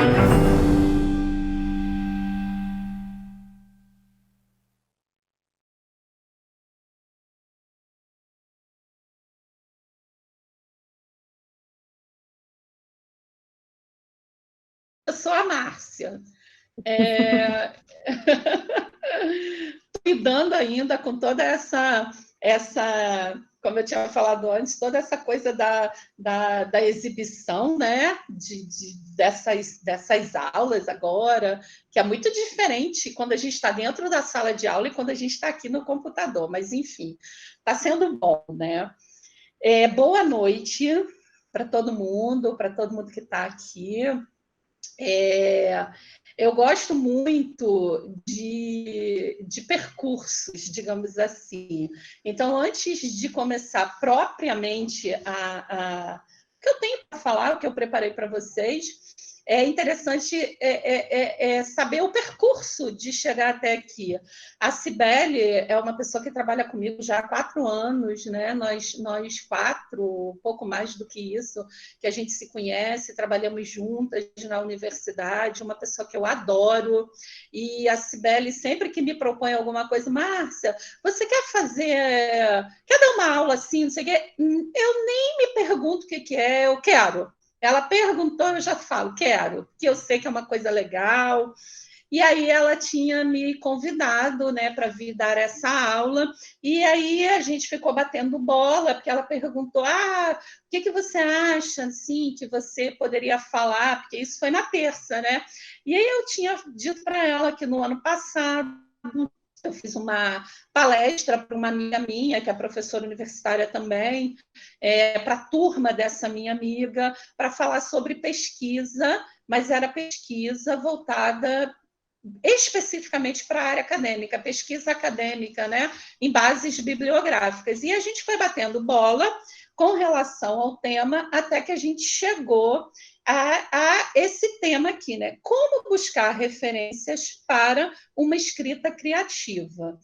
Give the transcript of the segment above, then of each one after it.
Eu sou a Márcia. Lidando ainda com toda essa, como eu tinha falado antes, toda essa coisa da exibição, né? Dessas aulas agora, que é muito diferente quando a gente está dentro da sala de aula e quando a gente está aqui no computador, mas enfim, está sendo bom, né? Boa noite para todo mundo que está aqui. Eu gosto muito de percursos, digamos assim. Então, antes de começar propriamente o que eu tenho para falar, o que eu preparei para vocês, é interessante saber o percurso de chegar até aqui. A Cibele é uma pessoa que trabalha comigo já há 4 anos, né? Nós 4, pouco mais do que isso, que a gente se conhece, trabalhamos juntas na universidade, uma pessoa que eu adoro. E a Cibele, sempre que me propõe alguma coisa, Márcia, você quer dar uma aula assim, não sei o quê? Eu nem me pergunto o que é, eu quero. Ela perguntou, eu já falo, quero, porque eu sei que é uma coisa legal. E aí ela tinha me convidado, né, para vir dar essa aula, e aí a gente ficou batendo bola, porque ela perguntou, o que você acha, assim, que você poderia falar? Porque isso foi na terça, né? E aí eu tinha dito para ela que no ano passado eu fiz uma palestra para uma amiga minha, que é professora universitária também, para a turma dessa minha amiga, para falar sobre pesquisa, mas era pesquisa voltada especificamente para a área acadêmica, pesquisa acadêmica, né, em bases bibliográficas. E a gente foi batendo bola com relação ao tema até que a gente chegou a esse tema aqui, né? Como buscar referências para uma escrita criativa.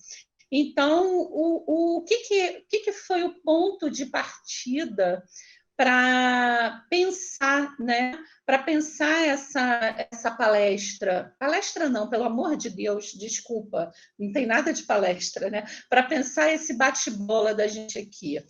Então, o que foi o ponto de partida para pensar, né? Para pensar essa palestra. Palestra não, pelo amor de Deus, desculpa, não tem nada de palestra, né? Para pensar esse bate-bola da gente aqui.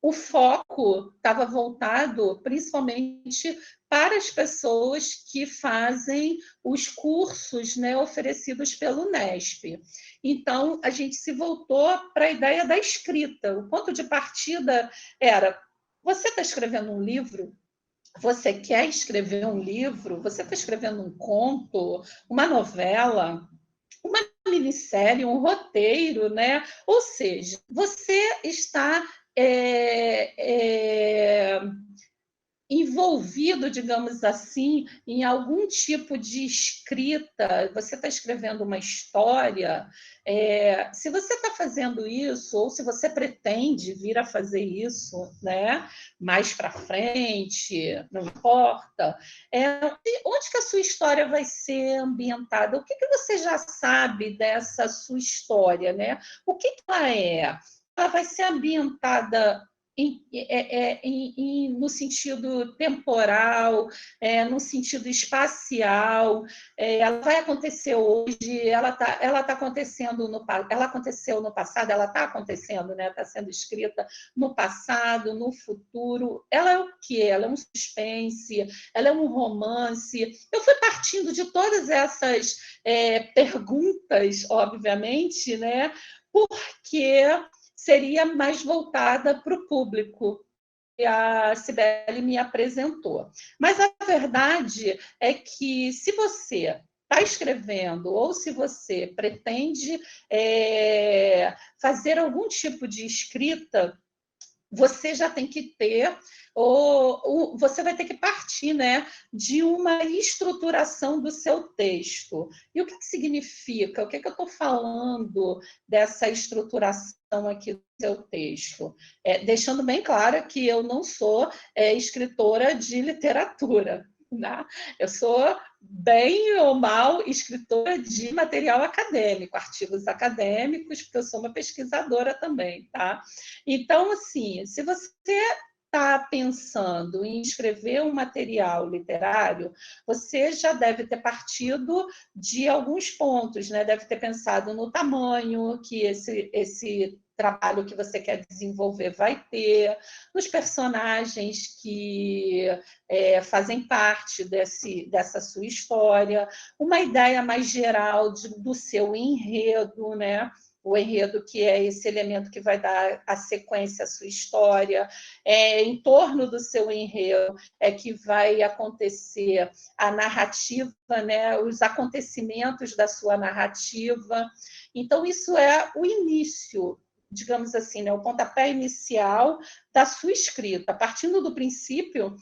O foco estava voltado principalmente para as pessoas que fazem os cursos, né, oferecidos pelo Unesp. Então, a gente se voltou para a ideia da escrita. O ponto de partida era: você está escrevendo um livro? Você quer escrever um livro? Você está escrevendo um conto, uma novela, uma minissérie, um roteiro, né? Ou seja, você está envolvido, digamos assim, em algum tipo de escrita, você está escrevendo uma história, se você está fazendo isso, ou se você pretende vir a fazer isso, né, mais para frente, não importa, onde que a sua história vai ser ambientada? O que você já sabe dessa sua história, né? O que ela é? Ela vai ser ambientada no sentido temporal, no sentido espacial, ela vai acontecer hoje, ela acontecendo ela aconteceu no passado, ela está acontecendo, né? Está sendo escrita no passado, no futuro. Ela é o quê? Ela é um suspense, ela é um romance. Eu fui partindo de todas essas perguntas, obviamente, né? Porque seria mais voltada para o público que a Cibele me apresentou. Mas a verdade é que, se você está escrevendo ou se você pretende fazer algum tipo de escrita, você já tem que ter, ou você vai ter que partir, né, de uma estruturação do seu texto. E o que significa? O que eu estou falando dessa estruturação aqui do seu texto? Deixando bem claro que eu não sou escritora de literatura, né? Eu sou, bem ou mal, escritora de material acadêmico, artigos acadêmicos, porque eu sou uma pesquisadora também, tá? Então, assim, se você está pensando em escrever um material literário, você já deve ter partido de alguns pontos, né? Deve ter pensado no tamanho que esse trabalho que você quer desenvolver vai ter, nos personagens que fazem parte dessa sua história, uma ideia mais geral do seu enredo, né? O enredo, que é esse elemento que vai dar a sequência à sua história, em torno do seu enredo é que vai acontecer a narrativa, né? Os acontecimentos da sua narrativa. Então, isso é o início, digamos assim, né? O pontapé inicial da sua escrita, partindo do princípio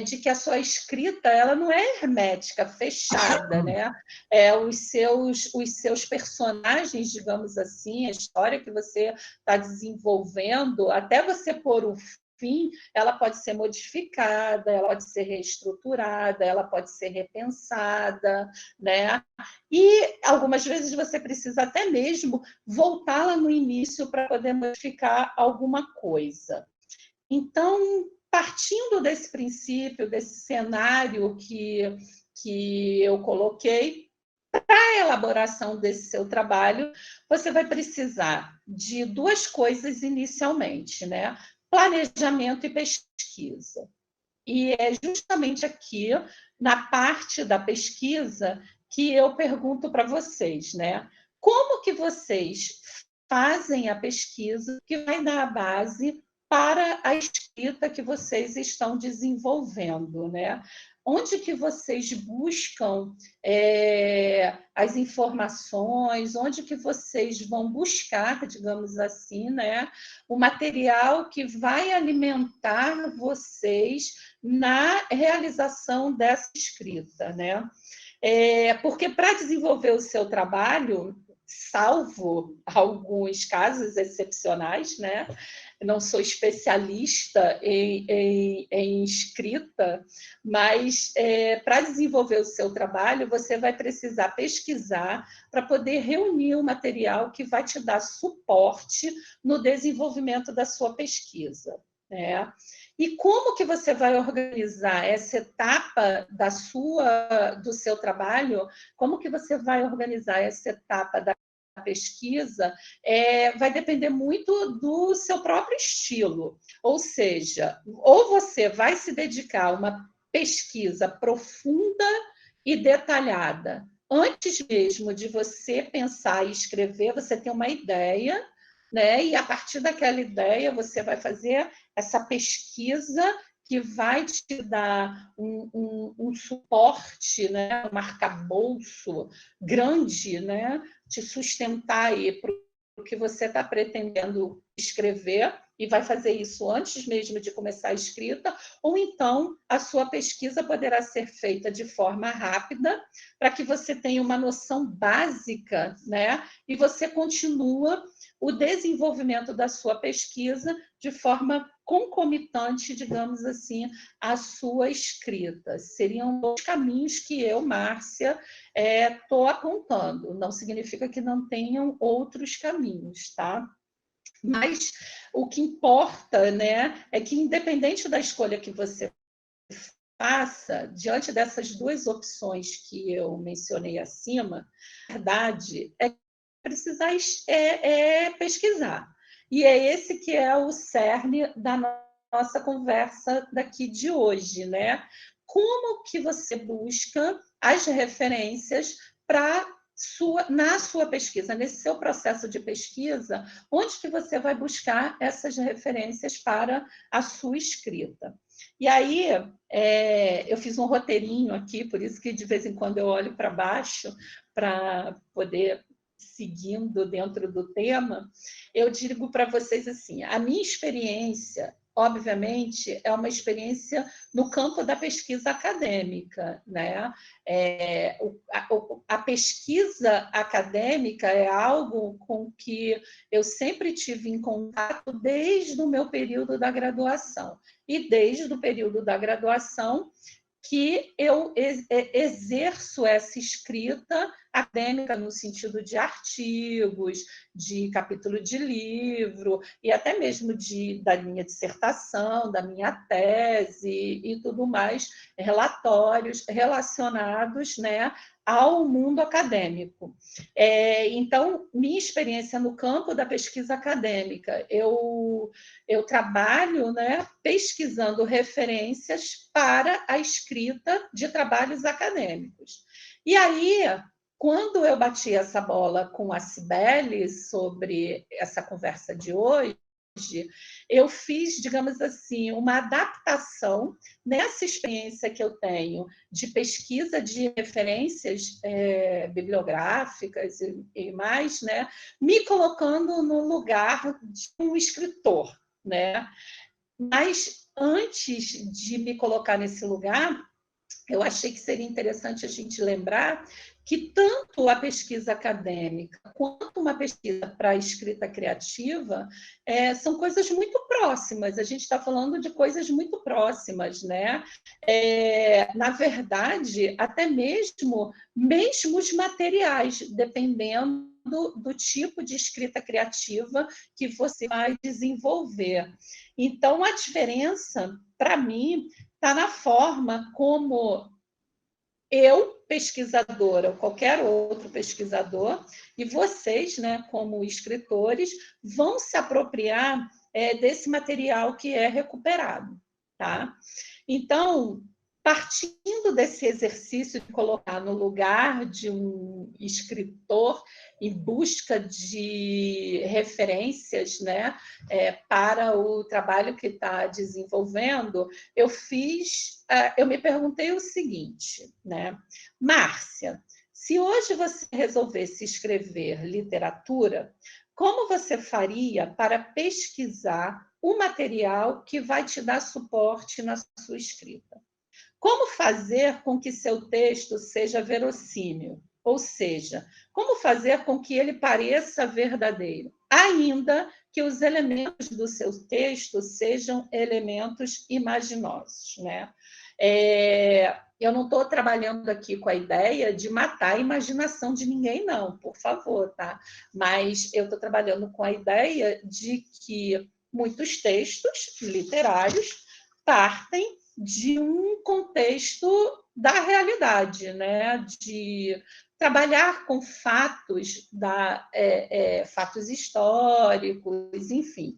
de que a sua escrita ela não é hermética, fechada, né? Os seus personagens, digamos assim, a história que você está desenvolvendo, até você pôr o fim, ela pode ser modificada, ela pode ser reestruturada, ela pode ser repensada, né? E algumas vezes você precisa até mesmo voltar lá no início para poder modificar alguma coisa. Então, partindo desse princípio, desse cenário que eu coloquei, para a elaboração desse seu trabalho, você vai precisar de duas coisas inicialmente, né? Planejamento e pesquisa. E é justamente aqui, na parte da pesquisa, que eu pergunto para vocês, né? Como que vocês fazem a pesquisa que vai dar a base para a escrita que vocês estão desenvolvendo, né? Onde que vocês buscam as informações, onde que vocês vão buscar, digamos assim, né, o material que vai alimentar vocês na realização dessa escrita, né? Porque para desenvolver o seu trabalho, salvo alguns casos excepcionais, né? Não sou especialista em escrita, mas para desenvolver o seu trabalho, você vai precisar pesquisar para poder reunir o material que vai te dar suporte no desenvolvimento da sua pesquisa, né? E como que você vai organizar essa etapa do seu trabalho? Como que você vai organizar essa etapa da pesquisa? Vai depender muito do seu próprio estilo. Ou seja, ou você vai se dedicar a uma pesquisa profunda e detalhada. Antes mesmo de você pensar e escrever, você tem uma ideia, né? E a partir daquela ideia, você vai fazer essa pesquisa que vai te dar um suporte, né? Um arcabouço grande, né? Te sustentar aí para o que você está pretendendo escrever, e vai fazer isso antes mesmo de começar a escrita, ou então a sua pesquisa poderá ser feita de forma rápida, para que você tenha uma noção básica, né? E você continua o desenvolvimento da sua pesquisa de forma concomitante, digamos assim, à sua escrita. Seriam os caminhos que eu, Márcia, estou apontando. Não significa que não tenham outros caminhos, tá? Mas o que importa, né, é que, independente da escolha que você faça, diante dessas duas opções que eu mencionei acima, a verdade é que precisar pesquisar. E é esse que é o cerne da nossa conversa daqui de hoje, né? Como que você busca as referências na sua pesquisa, nesse seu processo de pesquisa, onde que você vai buscar essas referências para a sua escrita? E aí, eu fiz um roteirinho aqui, por isso que de vez em quando eu olho para baixo, para poder seguindo dentro do tema. Eu digo para vocês assim, a minha experiência, obviamente, é uma experiência no campo da pesquisa acadêmica, né? A pesquisa acadêmica é algo com que eu sempre tive em contato desde o meu período da graduação. E desde o período da graduação que eu exerço essa escrita acadêmica no sentido de artigos, de capítulo de livro, e até mesmo da minha dissertação, da minha tese e tudo mais, relatórios relacionados, né, ao mundo acadêmico. Então, minha experiência no campo da pesquisa acadêmica, eu trabalho, né, pesquisando referências para a escrita de trabalhos acadêmicos. E aí, quando eu bati essa bola com a Cibele sobre essa conversa de hoje, eu fiz, digamos assim, uma adaptação nessa experiência que eu tenho de pesquisa de referências bibliográficas e mais, né, me colocando no lugar de um escritor, né? Mas antes de me colocar nesse lugar, eu achei que seria interessante a gente lembrar que tanto a pesquisa acadêmica quanto uma pesquisa para a escrita criativa são coisas muito próximas. A gente está falando de coisas muito próximas, né? Na verdade, até mesmo os materiais, dependendo do tipo de escrita criativa que você vai desenvolver. Então, a diferença, para mim, está na forma como eu, pesquisadora, ou qualquer outro pesquisador, e vocês, né, como escritores, vão se apropriar desse material que é recuperado. Tá? Então, partindo desse exercício de colocar no lugar de um escritor em busca de referências, né, para o trabalho que está desenvolvendo, eu me perguntei o seguinte, né, Márcia, se hoje você resolvesse escrever literatura, como você faria para pesquisar o material que vai te dar suporte na sua escrita? Como fazer com que seu texto seja verossímil? Ou seja, como fazer com que ele pareça verdadeiro, ainda que os elementos do seu texto sejam elementos imaginosos, né? Eu não estou trabalhando aqui com a ideia de matar a imaginação de ninguém, não, por favor, tá? Mas eu estou trabalhando com a ideia de que muitos textos literários partem de um contexto da realidade, né? De trabalhar com fatos, fatos históricos, enfim.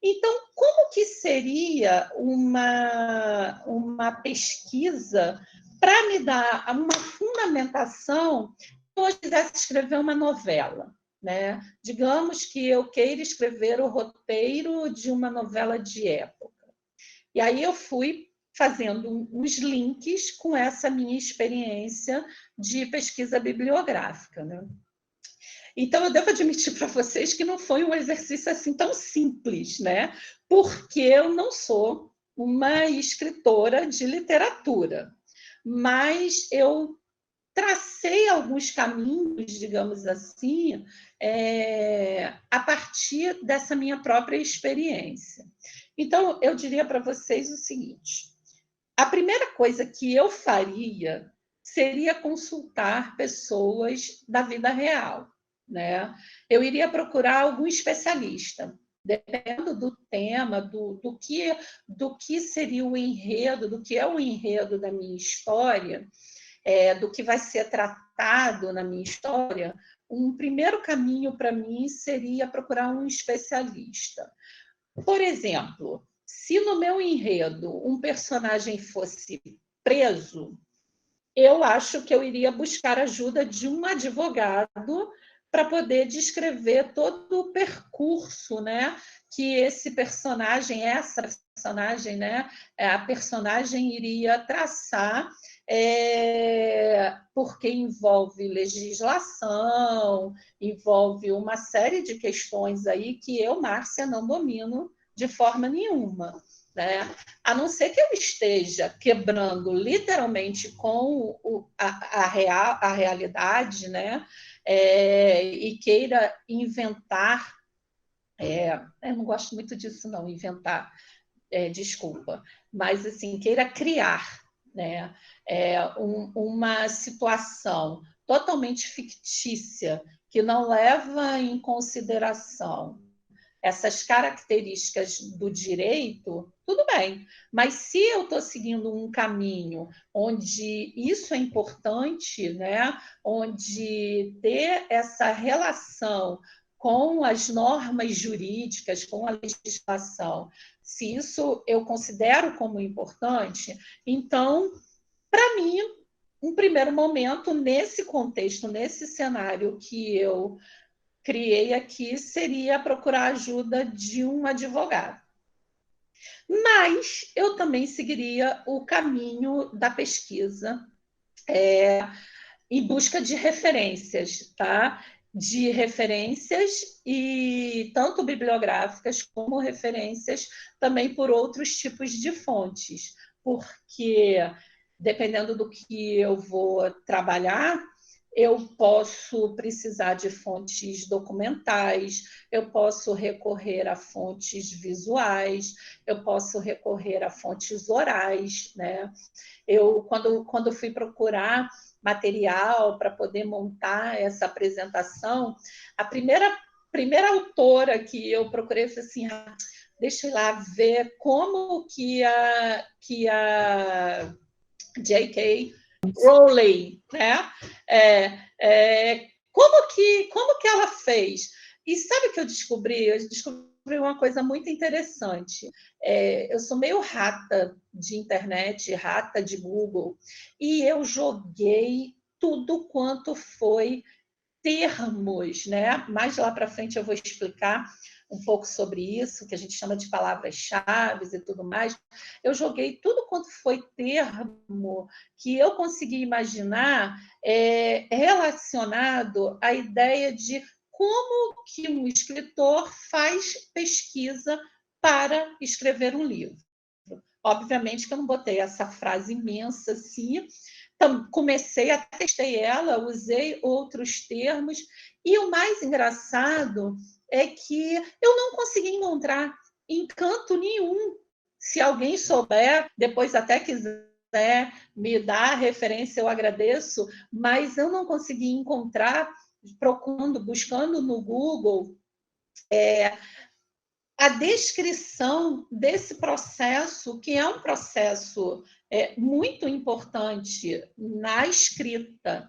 Então, como que seria uma pesquisa para me dar uma fundamentação se eu quisesse escrever uma novela? Né? Digamos que eu queira escrever o roteiro de uma novela de época. E aí eu fui fazendo uns links com essa minha experiência de pesquisa bibliográfica, né? Então, eu devo admitir para vocês que não foi um exercício assim tão simples, né? Porque eu não sou uma escritora de literatura, mas eu tracei alguns caminhos, digamos assim, a partir dessa minha própria experiência. Então, eu diria para vocês o seguinte: a primeira coisa que eu faria seria consultar pessoas da vida real, né? Eu iria procurar algum especialista, dependendo do tema, do que seria o enredo, do que é o enredo da minha história, do que vai ser tratado na minha história. Um primeiro caminho para mim seria procurar um especialista. Por exemplo, se no meu enredo um personagem fosse preso, eu acho que eu iria buscar a ajuda de um advogado para poder descrever todo o percurso, né, que esse personagem, essa personagem, né, a personagem iria traçar, porque envolve legislação, envolve uma série de questões aí que eu, Márcia, não domino de forma nenhuma. Né? A não ser que eu esteja quebrando literalmente com a realidade, né? E queira inventar, eu não gosto muito disso não, inventar, desculpa, mas assim, queira criar, né? Uma situação totalmente fictícia, que não leva em consideração essas características do direito, tudo bem. Mas se eu estou seguindo um caminho onde isso é importante, né? Onde ter essa relação com as normas jurídicas, com a legislação, se isso eu considero como importante, então, para mim, um primeiro momento, nesse contexto, nesse cenário que eu criei aqui, seria procurar ajuda de um advogado. Mas eu também seguiria o caminho da pesquisa em busca de referências, tá? De referências, e tanto bibliográficas como referências também por outros tipos de fontes, porque dependendo do que eu vou trabalhar, eu posso precisar de fontes documentais, eu posso recorrer a fontes visuais, eu posso recorrer a fontes orais, né? Eu, quando fui procurar material para poder montar essa apresentação, a primeira autora que eu procurei foi assim, deixa eu ir lá ver como que a J.K. Rowling, né? Como que ela fez? E sabe o que eu descobri? Eu descobri uma coisa muito interessante. Eu sou meio rata de internet, rata de Google, e eu joguei tudo quanto foi termos, né? Mais lá para frente eu vou explicar um pouco sobre isso, que a gente chama de palavras-chave e tudo mais. Eu joguei tudo quanto foi termo que eu consegui imaginar relacionado à ideia de como que um escritor faz pesquisa para escrever um livro. Obviamente que eu não botei essa frase imensa assim, comecei a testei ela, usei outros termos, e o mais engraçado é que eu não consegui encontrar em canto nenhum. Se alguém souber, depois até quiser me dar a referência, eu agradeço, mas eu não consegui encontrar, procurando, buscando no Google, a descrição desse processo, que é um processo muito importante na escrita.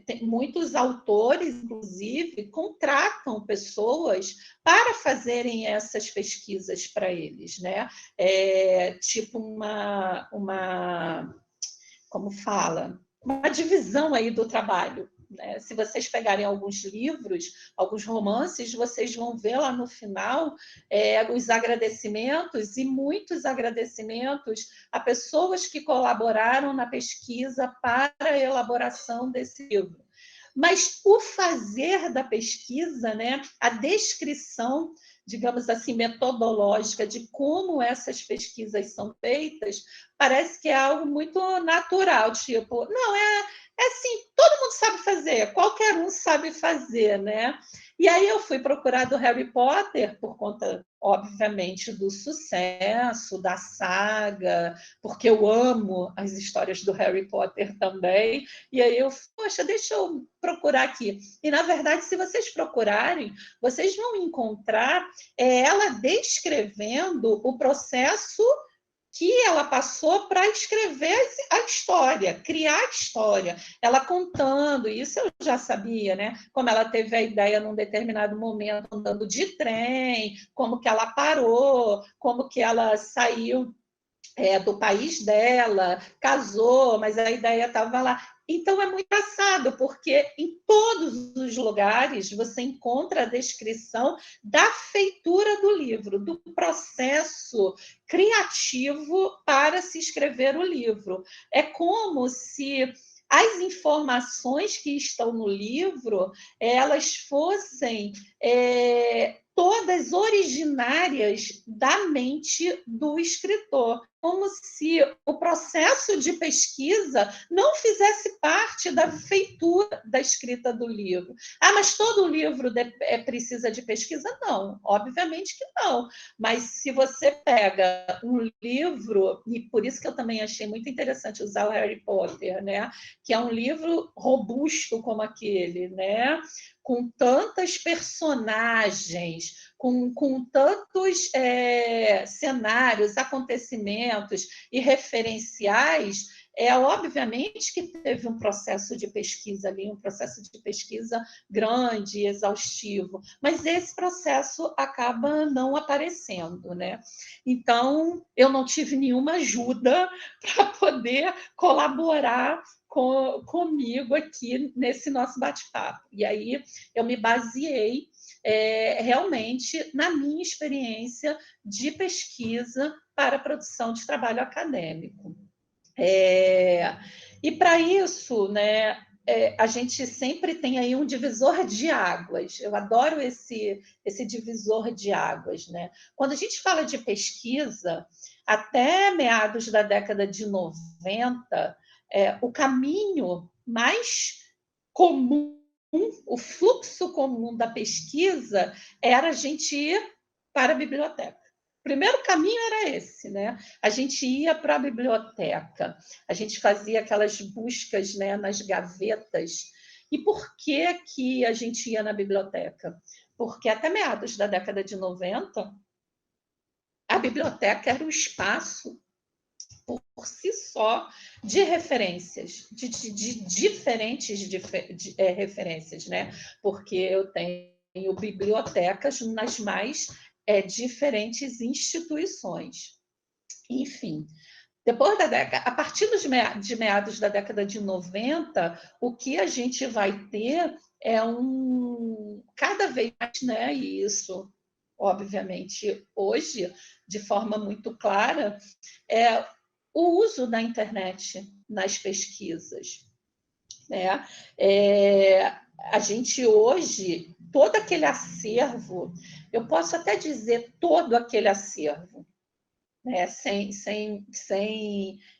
Tem muitos autores, inclusive, contratam pessoas para fazerem essas pesquisas para eles, né? Tipo como fala? Uma divisão aí do trabalho. Né? Se vocês pegarem alguns livros, alguns romances, vocês vão ver lá no final os agradecimentos, e muitos agradecimentos a pessoas que colaboraram na pesquisa para a elaboração desse livro. Mas o fazer da pesquisa, né, a descrição, digamos assim, metodológica de como essas pesquisas são feitas, parece que é algo muito natural, tipo, não, assim, todo mundo sabe fazer, qualquer um sabe fazer, né? E aí eu fui procurar do Harry Potter, por conta, obviamente, do sucesso, da saga, porque eu amo as histórias do Harry Potter também, e aí eu, poxa, deixa eu procurar aqui. E, na verdade, se vocês procurarem, vocês vão encontrar ela descrevendo o processo que ela passou para escrever a história, criar a história. Ela contando, isso eu já sabia, né? Como ela teve a ideia num determinado momento andando de trem, como que ela parou, como que ela saiu do país dela, casou, mas a ideia estava lá. Então, é muito engraçado, porque em todos os lugares você encontra a descrição da feitura do livro, do processo criativo para se escrever o livro. É como se as informações que estão no livro, elas fossem todas originárias da mente do escritor. como se o processo de pesquisa não fizesse parte da feitura da escrita do livro. Ah, mas todo livro precisa de pesquisa? Não, obviamente que não. Mas se você pega um livro, e por isso que eu também achei muito interessante usar o Harry Potter, né? Que é um livro robusto como aquele, né? Com tantas personagens, com tantos cenários, acontecimentos e referenciais, obviamente que teve um processo de pesquisa ali, um processo de pesquisa grande, exaustivo, mas esse processo acaba não aparecendo, né? Então, eu não tive nenhuma ajuda para poder colaborar comigo aqui nesse nosso bate-papo. E aí eu me baseei realmente na minha experiência de pesquisa para a produção de trabalho acadêmico. E para isso, né, a gente sempre tem aí um divisor de águas. Eu adoro esse divisor de águas, né? Quando a gente fala de pesquisa, até meados da década de 90, o caminho mais comum, o fluxo comum da pesquisa era a gente ir para a biblioteca. O primeiro caminho era esse, né? A gente ia para a biblioteca, a gente fazia aquelas buscas, né, nas gavetas. E por que a gente ia na biblioteca? Porque até meados da década de 90, a biblioteca era um espaço por si só de referências, de diferentes referências, né? Porque eu tenho bibliotecas nas mais diferentes instituições. Enfim, depois da década, a partir de meados da década de 90, o que a gente vai ter é cada vez mais, né? E isso, obviamente, hoje, de forma muito clara, é o uso da internet nas pesquisas, né? A gente hoje, todo aquele acervo, eu posso até dizer todo aquele acervo, né? Sem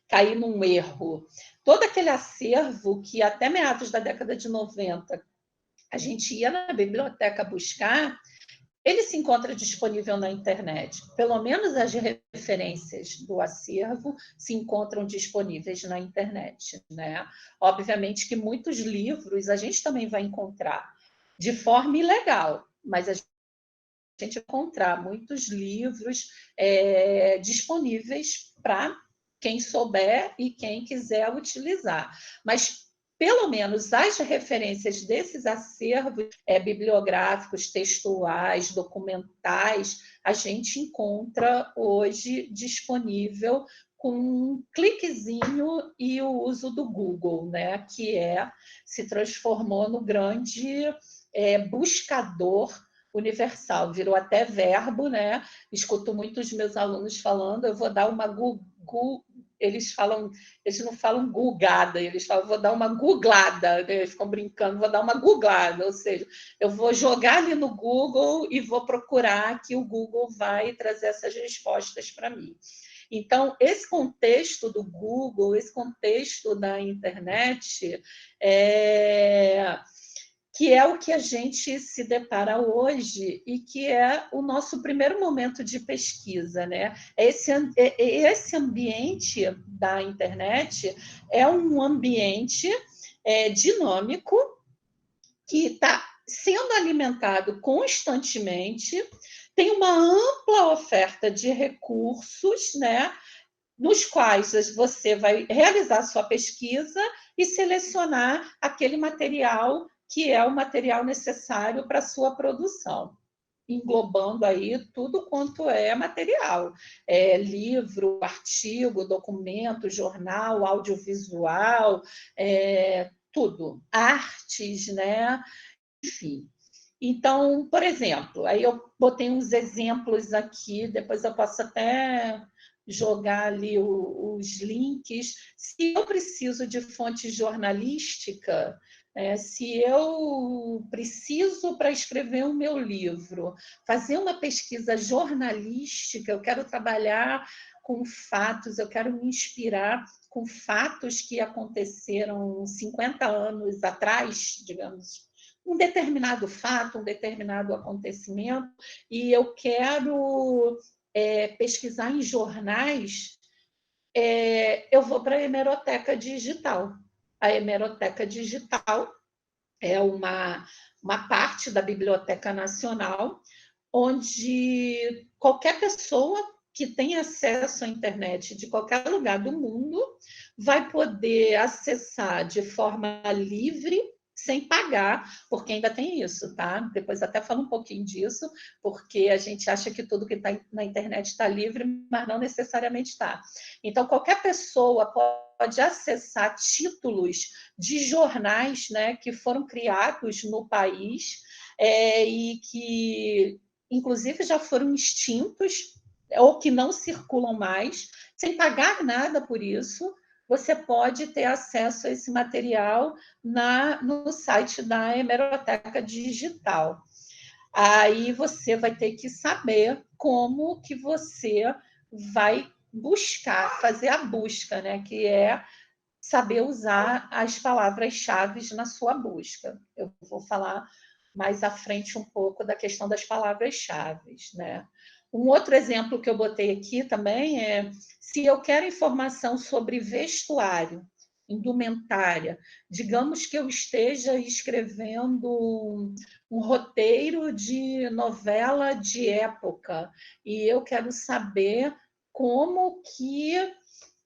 cair num erro. Todo aquele acervo que até meados da década de 90 a gente ia na biblioteca buscar, ele se encontra disponível na internet. Pelo menos as referências do acervo se encontram disponíveis na internet, né? Obviamente que muitos livros a gente também vai encontrar de forma ilegal, mas a gente vai encontrar muitos livros disponíveis para quem souber e quem quiser utilizar. Mas pelo menos as referências desses acervos bibliográficos, textuais, documentais, a gente encontra hoje disponível com um cliquezinho e o uso do Google, né? Que se transformou no grande buscador universal, virou até verbo, né? Escuto muitos meus alunos falando, eu vou dar uma Google, eles não falam googada, eles falam, vou dar uma googlada, né? Eles ficam brincando, vou dar uma googlada, ou seja, eu vou jogar ali no Google e vou procurar que o Google vai trazer essas respostas para mim. Então, esse contexto do Google, esse contexto da internet, que é o que a gente se depara hoje e que é o nosso primeiro momento de pesquisa, né? Esse ambiente da internet é um ambiente dinâmico que está sendo alimentado constantemente, tem uma ampla oferta de recursos, né? Nos quais você vai realizar sua pesquisa e selecionar aquele material que é o material necessário para a sua produção, englobando aí tudo quanto é material, livro, artigo, documento, jornal, audiovisual, tudo, artes, né? Enfim. Então, por exemplo, aí eu botei uns exemplos aqui, depois eu posso até jogar ali os links. Se eu preciso de fonte jornalística, se eu preciso, para escrever o meu livro, fazer uma pesquisa jornalística, eu quero trabalhar com fatos, eu quero me inspirar com fatos que aconteceram 50 anos atrás, digamos, um determinado fato, um determinado acontecimento, e eu quero pesquisar em jornais, eu vou para a hemeroteca digital. A hemeroteca digital é uma parte da Biblioteca Nacional, onde qualquer pessoa que tem acesso à internet de qualquer lugar do mundo vai poder acessar de forma livre, sem pagar, porque ainda tem isso, tá? Depois até falo um pouquinho disso, porque a gente acha que tudo que está na internet está livre, mas não necessariamente está. Então, qualquer pessoa pode acessar títulos de jornais, né, que foram criados no país e que, inclusive, já foram extintos ou que não circulam mais, sem pagar nada por isso. Você pode ter acesso a esse material no site da Hemeroteca Digital. Aí você vai ter que saber como que você vai buscar, fazer a busca, né? Que é saber usar as palavras-chave na sua busca. Eu vou falar mais à frente um pouco da questão das palavras-chave, né? Um outro exemplo que eu botei aqui também é se eu quero informação sobre vestuário, indumentária, digamos que eu esteja escrevendo um roteiro de novela de época e eu quero saber como que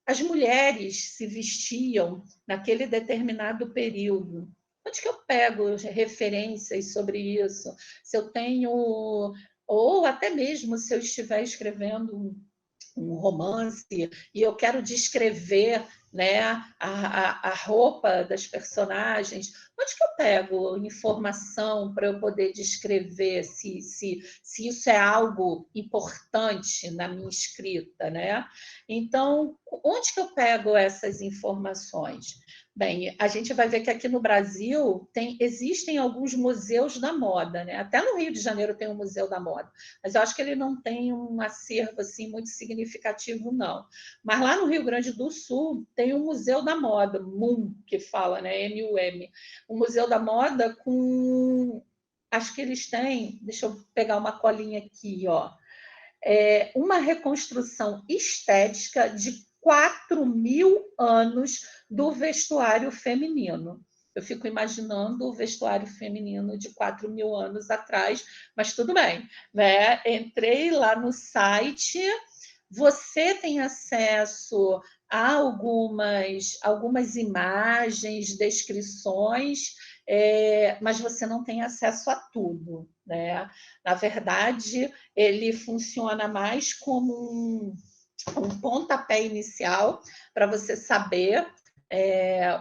as mulheres se vestiam naquele determinado período. Onde que eu pego referências sobre isso? Se eu tenho, ou até mesmo se eu estiver escrevendo um romance e eu quero descrever, né, a roupa das personagens, onde que eu pego informação para eu poder descrever se isso é algo importante na minha escrita, né? Então, onde que eu pego essas informações? Bem, a gente vai ver que aqui no Brasil existem alguns museus da moda, né? Até no Rio de Janeiro tem um museu da moda, mas eu acho que ele não tem um acervo assim muito significativo, não. Mas lá no Rio Grande do Sul tem um museu da moda, MUM, que fala, né? MUM, um museu da moda com, acho que eles têm, deixa eu pegar uma colinha aqui, ó, uma reconstrução estética de 4.000 anos do vestuário feminino. Eu fico imaginando o vestuário feminino de 4.000 anos atrás, mas tudo bem, né? Entrei lá no site, você tem acesso a algumas imagens, descrições, mas você não tem acesso a tudo, né? Na verdade, ele funciona mais como um pontapé inicial para você saber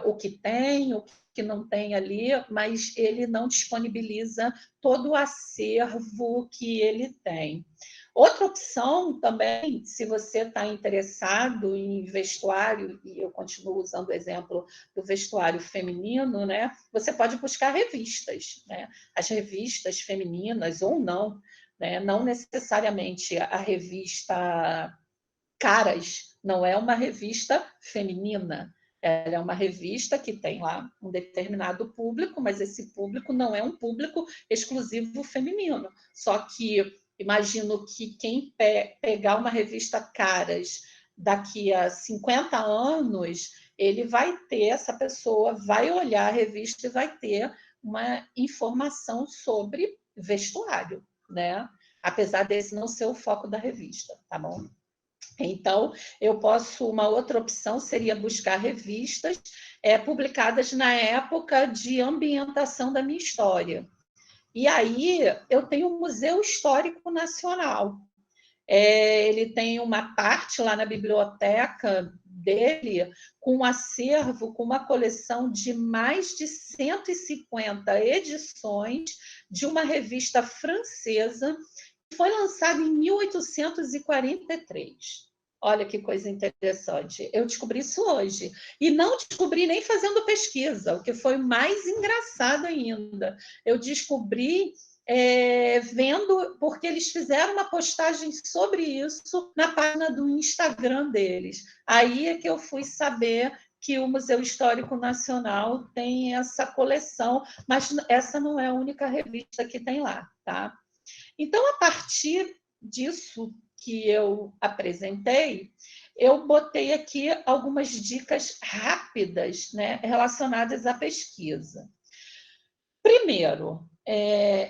o que tem, o que não tem ali, mas ele não disponibiliza todo o acervo que ele tem. Outra opção também, se você está interessado em vestuário, e eu continuo usando o exemplo do vestuário feminino, né? Você pode buscar revistas, né? As revistas femininas ou não, né? Não necessariamente a revista Caras não é uma revista feminina, ela é uma revista que tem lá um determinado público, mas esse público não é um público exclusivo feminino. Só que imagino que quem pegar uma revista Caras daqui a 50 anos, ele vai ter, essa pessoa vai olhar a revista e vai ter uma informação sobre vestuário, né? Apesar desse não ser o foco da revista, tá bom? Então, uma outra opção seria buscar revistas publicadas na época de ambientação da minha história. E aí eu tenho o Museu Histórico Nacional. Ele tem uma parte lá na biblioteca dele com um acervo, com uma coleção de mais de 150 edições de uma revista francesa que foi lançada em 1843. Olha que coisa interessante. Eu descobri isso hoje. E não descobri nem fazendo pesquisa, o que foi mais engraçado ainda. Eu descobri vendo, porque eles fizeram uma postagem sobre isso na página do Instagram deles. Aí é que eu fui saber que o Museu Histórico Nacional tem essa coleção, mas essa não é a única revista que tem lá, tá? Então, a partir disso que eu apresentei, eu botei aqui algumas dicas rápidas, né, relacionadas à pesquisa. Primeiro,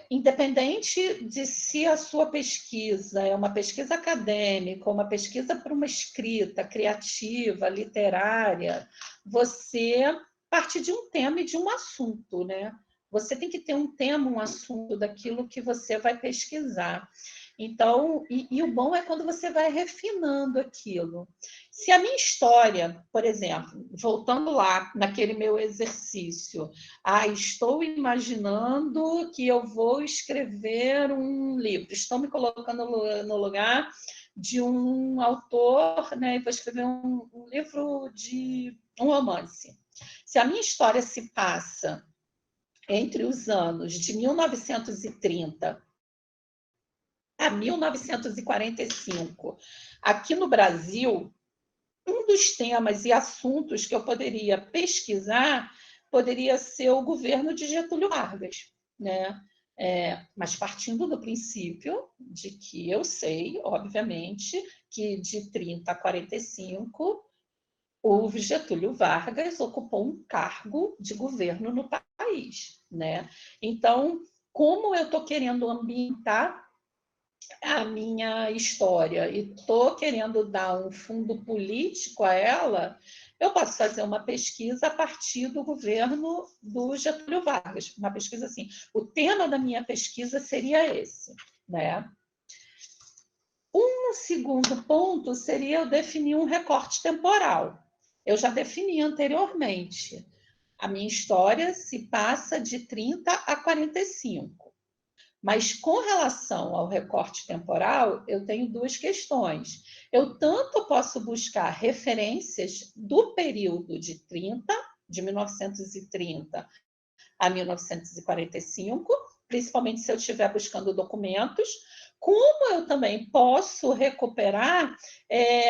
independente de se a sua pesquisa é uma pesquisa acadêmica, uma pesquisa para uma escrita criativa, literária, você parte de um tema e de um assunto, né? Você tem que ter um tema, um assunto daquilo que você vai pesquisar. Então, e o bom é quando você vai refinando aquilo. Se a minha história, por exemplo, voltando lá naquele meu exercício, estou imaginando que eu vou escrever um livro, estou me colocando no lugar de um autor, né, e vou escrever um livro de um romance. Se a minha história se passa entre os anos de 1930 a 1945, aqui no Brasil, um dos temas e assuntos que eu poderia pesquisar poderia ser o governo de Getúlio Vargas, né? Mas partindo do princípio de que eu sei, obviamente, que de 30 a 45, o Getúlio Vargas ocupou um cargo de governo no país, né? Então, como eu estou querendo ambientar a minha história e estou querendo dar um fundo político a ela, eu posso fazer uma pesquisa a partir do governo do Getúlio Vargas. Uma pesquisa assim. O tema da minha pesquisa seria esse, né? Um segundo ponto seria eu definir um recorte temporal. Eu já defini anteriormente. A minha história se passa de 30 a 45. Mas com relação ao recorte temporal, eu tenho duas questões. Eu tanto posso buscar referências do período de 1930 a 1945, principalmente se eu estiver buscando documentos, como eu também posso recuperar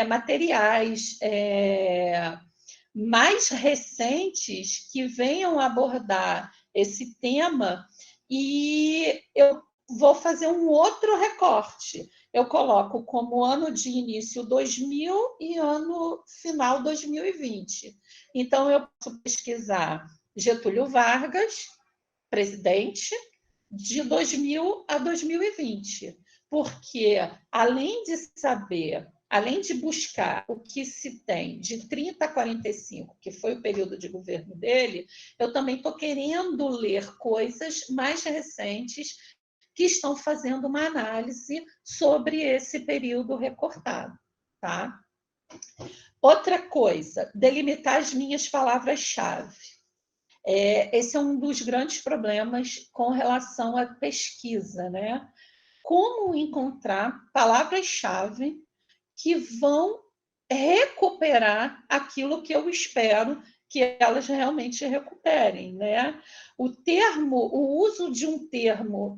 materiais mais recentes que venham abordar esse tema, e eu vou fazer um outro recorte. Eu coloco como ano de início 2000 e ano final 2020. Então, eu posso pesquisar Getúlio Vargas, presidente, de 2000 a 2020, porque além de saber, além de buscar o que se tem de 30 a 45, que foi o período de governo dele, eu também estou querendo ler coisas mais recentes que estão fazendo uma análise sobre esse período recortado, tá? Outra coisa, delimitar as minhas palavras-chave. Esse é um dos grandes problemas com relação à pesquisa, né? Como encontrar palavras-chave que vão recuperar aquilo que eu espero que elas realmente recuperem, né? O uso de um termo,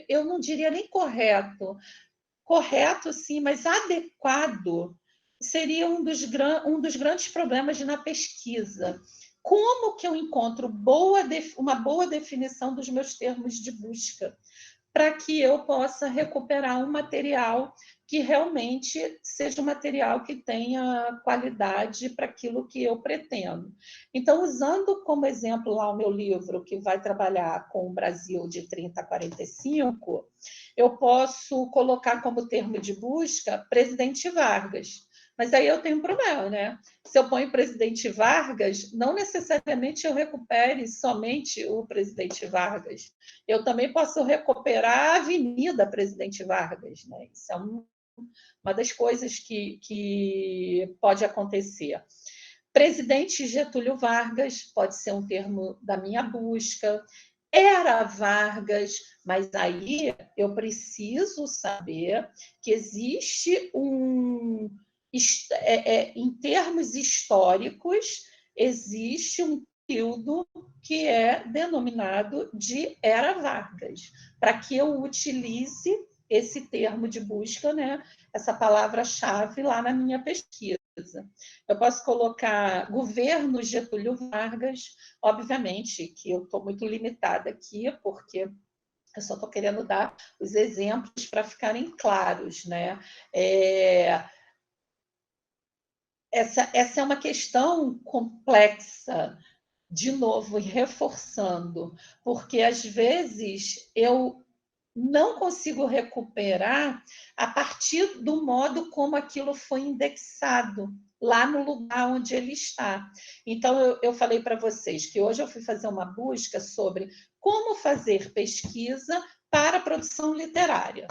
eu não diria nem correto sim, mas adequado seria um dos grandes problemas na pesquisa. Como que eu encontro uma boa definição dos meus termos de busca, para que eu possa recuperar um material que realmente seja um material que tenha qualidade para aquilo que eu pretendo. Então, usando como exemplo lá o meu livro, que vai trabalhar com o Brasil de 30 a 45, eu posso colocar como termo de busca presidente Vargas. Mas aí eu tenho um problema, né? Se eu ponho presidente Vargas, não necessariamente eu recupere somente o presidente Vargas. Eu também posso recuperar a Avenida Presidente Vargas, né? Isso é uma das coisas que pode acontecer. Presidente Getúlio Vargas pode ser um termo da minha busca. Era Vargas, mas aí eu preciso saber que existe em termos históricos, existe um período que é denominado de Era Vargas, para que eu utilize esse termo de busca, né, essa palavra-chave lá na minha pesquisa. Eu posso colocar governo Getúlio Vargas, obviamente que eu estou muito limitada aqui, porque eu só estou querendo dar os exemplos para ficarem claros, né? Essa é uma questão complexa, de novo, reforçando, porque às vezes eu não consigo recuperar a partir do modo como aquilo foi indexado lá no lugar onde ele está. Então, eu falei para vocês que hoje eu fui fazer uma busca sobre como fazer pesquisa para produção literária.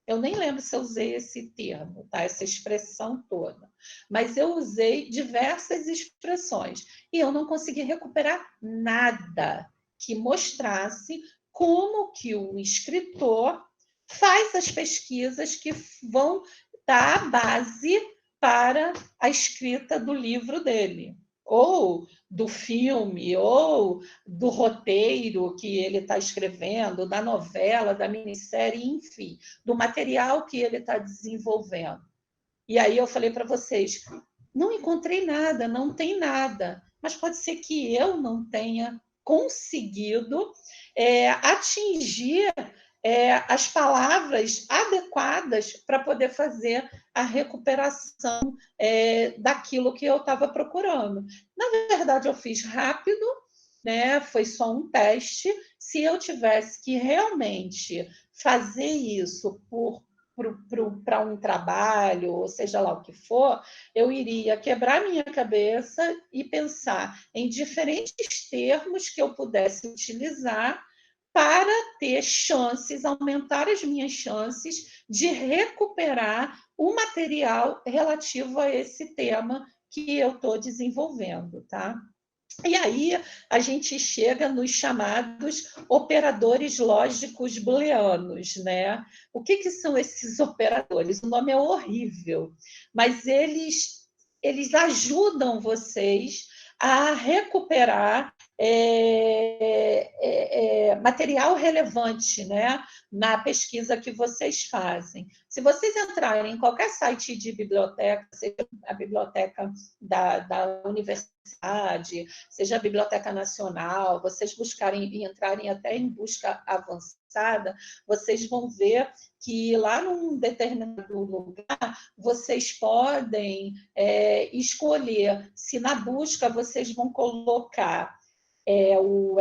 Eu nem lembro se eu usei esse termo, tá? Essa expressão toda. Mas eu usei diversas expressões e eu não consegui recuperar nada que mostrasse como que o escritor faz as pesquisas que vão dar a base para a escrita do livro dele, ou do filme, ou do roteiro que ele está escrevendo, da novela, da minissérie, enfim, do material que ele está desenvolvendo. E aí eu falei para vocês, não encontrei nada, não tem nada, mas pode ser que eu não tenha conseguido atingir as palavras adequadas para poder fazer a recuperação daquilo que eu estava procurando. Na verdade, eu fiz rápido, né? Foi só um teste. Se eu tivesse que realmente fazer isso para um trabalho, ou seja lá o que for, eu iria quebrar minha cabeça e pensar em diferentes termos que eu pudesse utilizar para ter chances, aumentar as minhas chances de recuperar o material relativo a esse tema que eu estou desenvolvendo, tá? E aí a gente chega nos chamados operadores lógicos booleanos, né? O que são esses operadores? O nome é horrível, mas eles ajudam vocês a recuperar material relevante, né, na pesquisa que vocês fazem. Se vocês entrarem em qualquer site de biblioteca, seja a biblioteca da universidade, seja a Biblioteca Nacional, vocês buscarem e entrarem até em busca avançada, vocês vão ver que lá num determinado lugar vocês podem escolher se na busca vocês vão colocar o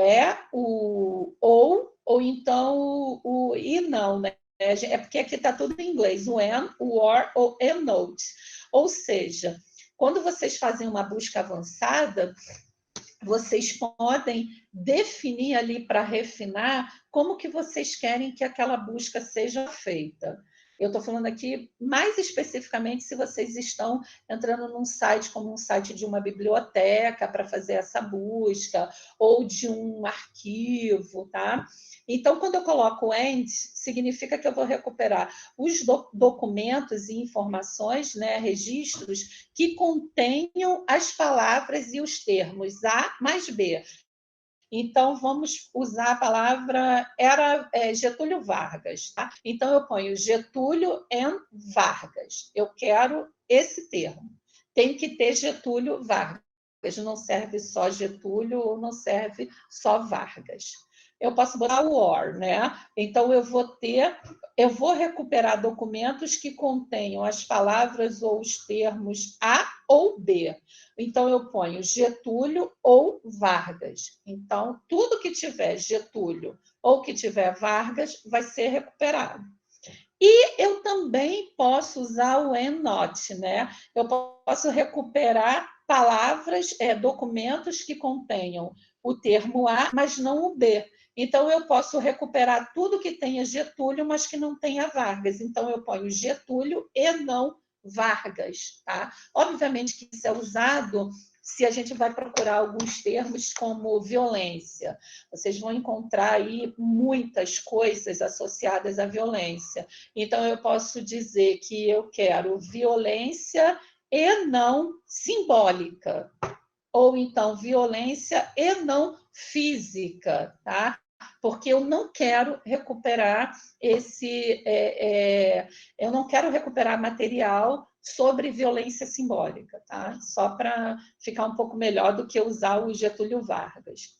ou então o e não, né? É porque aqui está tudo em inglês, o and, o or ou endnote. Ou seja, quando vocês fazem uma busca avançada, vocês podem definir ali para refinar como que vocês querem que aquela busca seja feita. Eu estou falando aqui mais especificamente se vocês estão entrando num site como um site de uma biblioteca para fazer essa busca, ou de um arquivo, tá? Então, quando eu coloco AND, significa que eu vou recuperar os documentos e informações, né, registros, que contenham as palavras e os termos A mais B. Então, vamos usar a palavra Getúlio Vargas. Tá? Então, eu ponho Getúlio and Vargas. Eu quero esse termo. Tem que ter Getúlio Vargas. Não serve só Getúlio ou não serve só Vargas. Eu posso botar o OR, né? Então, eu vou recuperar documentos que contenham as palavras ou os termos A ou B. Então, eu ponho Getúlio ou Vargas. Então, tudo que tiver Getúlio ou que tiver Vargas vai ser recuperado. E eu também posso usar o endnote, né? Eu posso recuperar palavras, documentos que contenham o termo A, mas não o B. Então, eu posso recuperar tudo que tenha Getúlio, mas que não tenha Vargas. Então, eu ponho Getúlio e não Vargas. Tá? Obviamente que isso é usado se a gente vai procurar alguns termos como violência. Vocês vão encontrar aí muitas coisas associadas à violência. Então, eu posso dizer que eu quero violência e não simbólica. ou então violência e não física, tá? Porque eu não quero recuperar eu não quero recuperar material sobre violência simbólica, tá? Só para ficar um pouco melhor do que usar o Getúlio Vargas.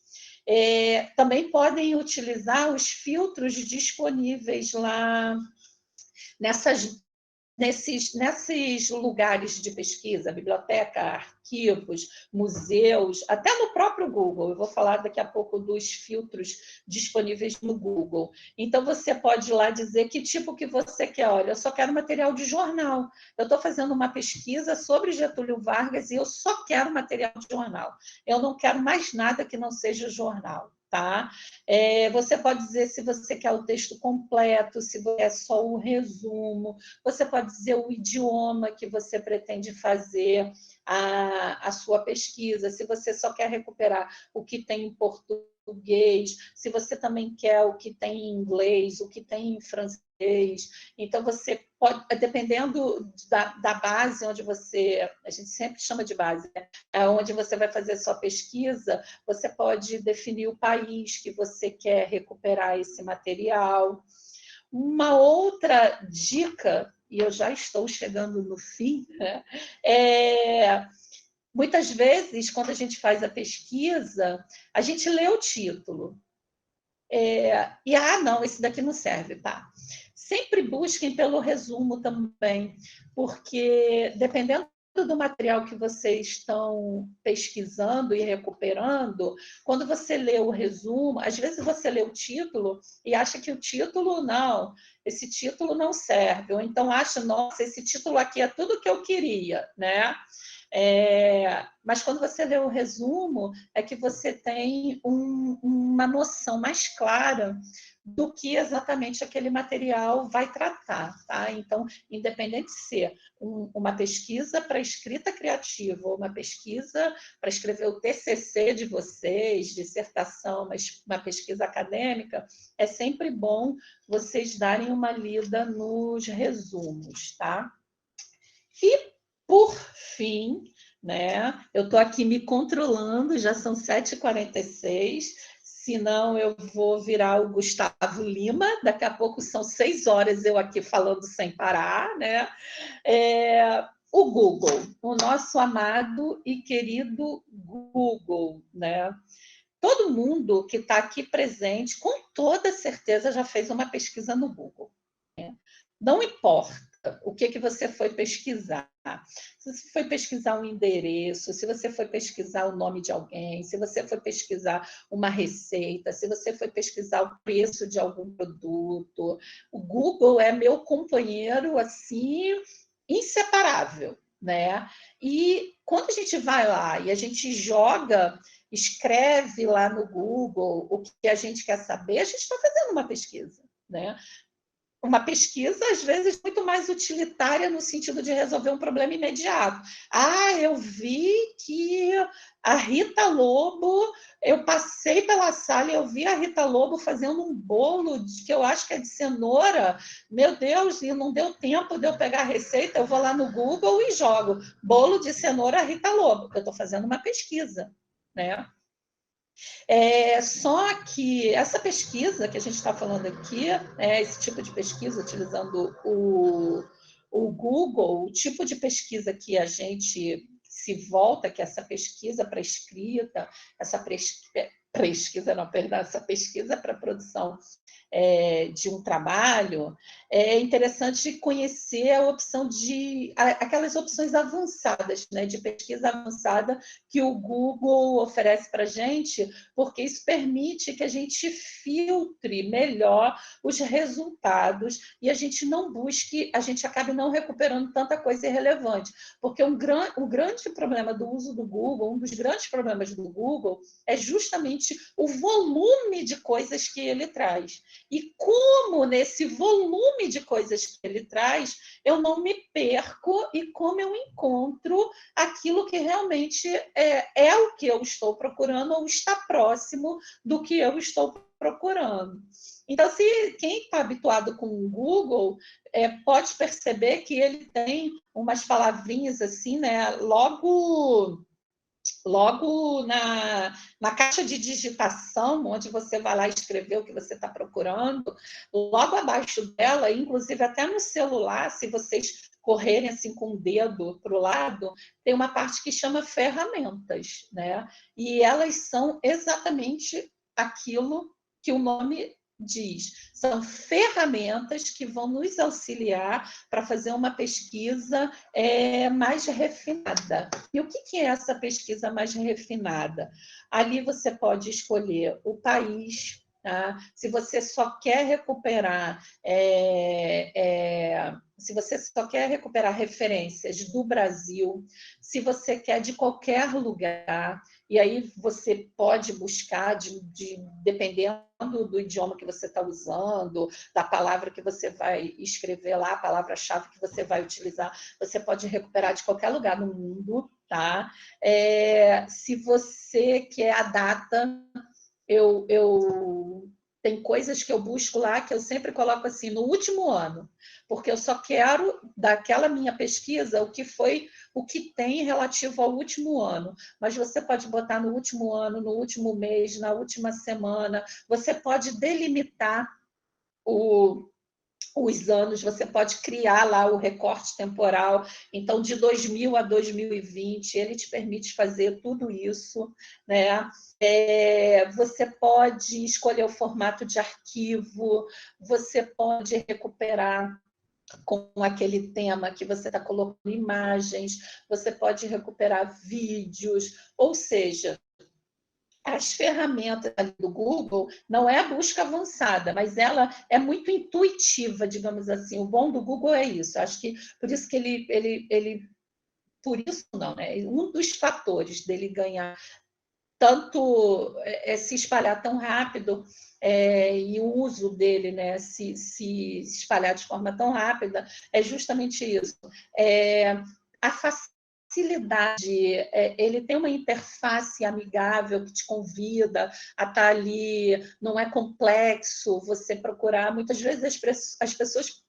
Também podem utilizar os filtros disponíveis lá nesses lugares de pesquisa, biblioteca, arquivos, museus, até no próprio Google. Eu vou falar daqui a pouco dos filtros disponíveis no Google. Então, você pode ir lá dizer que tipo que você quer. Olha, eu só quero material de jornal. Eu estou fazendo uma pesquisa sobre Getúlio Vargas e eu só quero material de jornal. Eu não quero mais nada que não seja jornal. Tá? Você pode dizer se você quer o texto completo, se é só o resumo, você pode dizer o idioma que você pretende fazer a sua pesquisa, se você só quer recuperar o que tem em português, se você também quer o que tem em inglês, o que tem em francês. Então, você pode, dependendo da base onde a gente sempre chama de base, né? Onde você vai fazer a sua pesquisa, você pode definir o país que você quer recuperar esse material. Uma outra dica, e eu já estou chegando no fim, né? Muitas vezes, quando a gente faz a pesquisa, a gente lê o título. Não, esse daqui não serve, tá? Sempre busquem pelo resumo também, porque dependendo do material que vocês estão pesquisando e recuperando, quando você lê o resumo, às vezes você lê o título e acha que o título não, esse título não serve, ou então acha, nossa, esse título aqui é tudo que eu queria, né? Mas quando você lê o resumo, é que você tem uma noção mais clara do que exatamente aquele material vai tratar. Tá? Então, independente de ser uma pesquisa para escrita criativa ou uma pesquisa para escrever o TCC de vocês, dissertação, mas uma pesquisa acadêmica, é sempre bom vocês darem uma lida nos resumos. Tá? E, por fim, né, eu estou aqui me controlando, já são 7h46, senão eu vou virar o Gustavo Lima, daqui a pouco são 6 horas eu aqui falando sem parar, né? O Google, o nosso amado e querido Google, né? Todo mundo que está aqui presente, com toda certeza, já fez uma pesquisa no Google. Né? Não importa o que você foi pesquisar. Se você foi pesquisar um endereço, se você foi pesquisar o nome de alguém, se você foi pesquisar uma receita, se você foi pesquisar o preço de algum produto, o Google é meu companheiro assim inseparável, né? E quando a gente vai lá e a gente escreve lá no Google o que a gente quer saber, a gente está fazendo uma pesquisa, né? Uma pesquisa, às vezes, muito mais utilitária no sentido de resolver um problema imediato. Eu vi que a Rita Lobo, eu passei pela sala e eu vi a Rita Lobo fazendo um bolo que eu acho que é de cenoura. Meu Deus, e não deu tempo de eu pegar a receita, eu vou lá no Google e jogo bolo de cenoura Rita Lobo. Eu estou fazendo uma pesquisa, né? Só que essa pesquisa que a gente está falando aqui, esse tipo de pesquisa utilizando o Google, o tipo de pesquisa que a gente se volta, que é essa pesquisa para escrita, essa pesquisa, não, perdão, essa pesquisa para produção de um trabalho, é interessante conhecer a opção aquelas opções avançadas, né, de pesquisa avançada que o Google oferece para a gente, porque isso permite que a gente filtre melhor os resultados e a gente acabe não recuperando tanta coisa irrelevante. Porque o grande problema do uso do Google, um dos grandes problemas do Google, é justamente o volume de coisas que ele traz. E como nesse volume de coisas que ele traz, eu não me perco e como eu encontro aquilo que realmente é o que eu estou procurando ou está próximo do que eu estou procurando. Então, se quem está habituado com o Google pode perceber que ele tem umas palavrinhas assim, né? Logo logo na caixa de digitação, onde você vai lá escrever o que você está procurando, logo abaixo dela, inclusive até no celular, se vocês correrem assim com o dedo para o lado, tem uma parte que chama ferramentas, né? E elas são exatamente aquilo que o nome diz. São ferramentas que vão nos auxiliar para fazer uma pesquisa mais refinada. E o que é essa pesquisa mais refinada? Ali você pode escolher o país, tá? Se você só quer recuperar se você só quer recuperar referências do Brasil, se você quer de qualquer lugar, e aí você pode buscar, dependendo do idioma que você está usando, da palavra que você vai escrever lá, a palavra-chave que você vai utilizar, você pode recuperar de qualquer lugar no mundo, tá? Se você quer a data, tem coisas que eu busco lá que eu sempre coloco assim, no último ano, porque eu só quero, daquela minha pesquisa, o que tem relativo ao último ano. Mas você pode botar no último ano, no último mês, na última semana, você pode delimitar os anos, você pode criar lá o recorte temporal. Então, de 2000 a 2020, ele te permite fazer tudo isso, né? Você pode escolher o formato de arquivo, você pode recuperar com aquele tema que você está colocando imagens, você pode recuperar vídeos, ou seja, as ferramentas do Google não é a busca avançada, mas ela é muito intuitiva, digamos assim. O bom do Google é isso. Acho que por isso que por isso não, né? Um dos fatores dele ganhar tanto, se espalhar tão rápido, e o uso dele, né, se espalhar de forma tão rápida, é justamente isso. A facilidade, ele tem uma interface amigável que te convida a estar ali, não é complexo você procurar. Muitas vezes as pessoas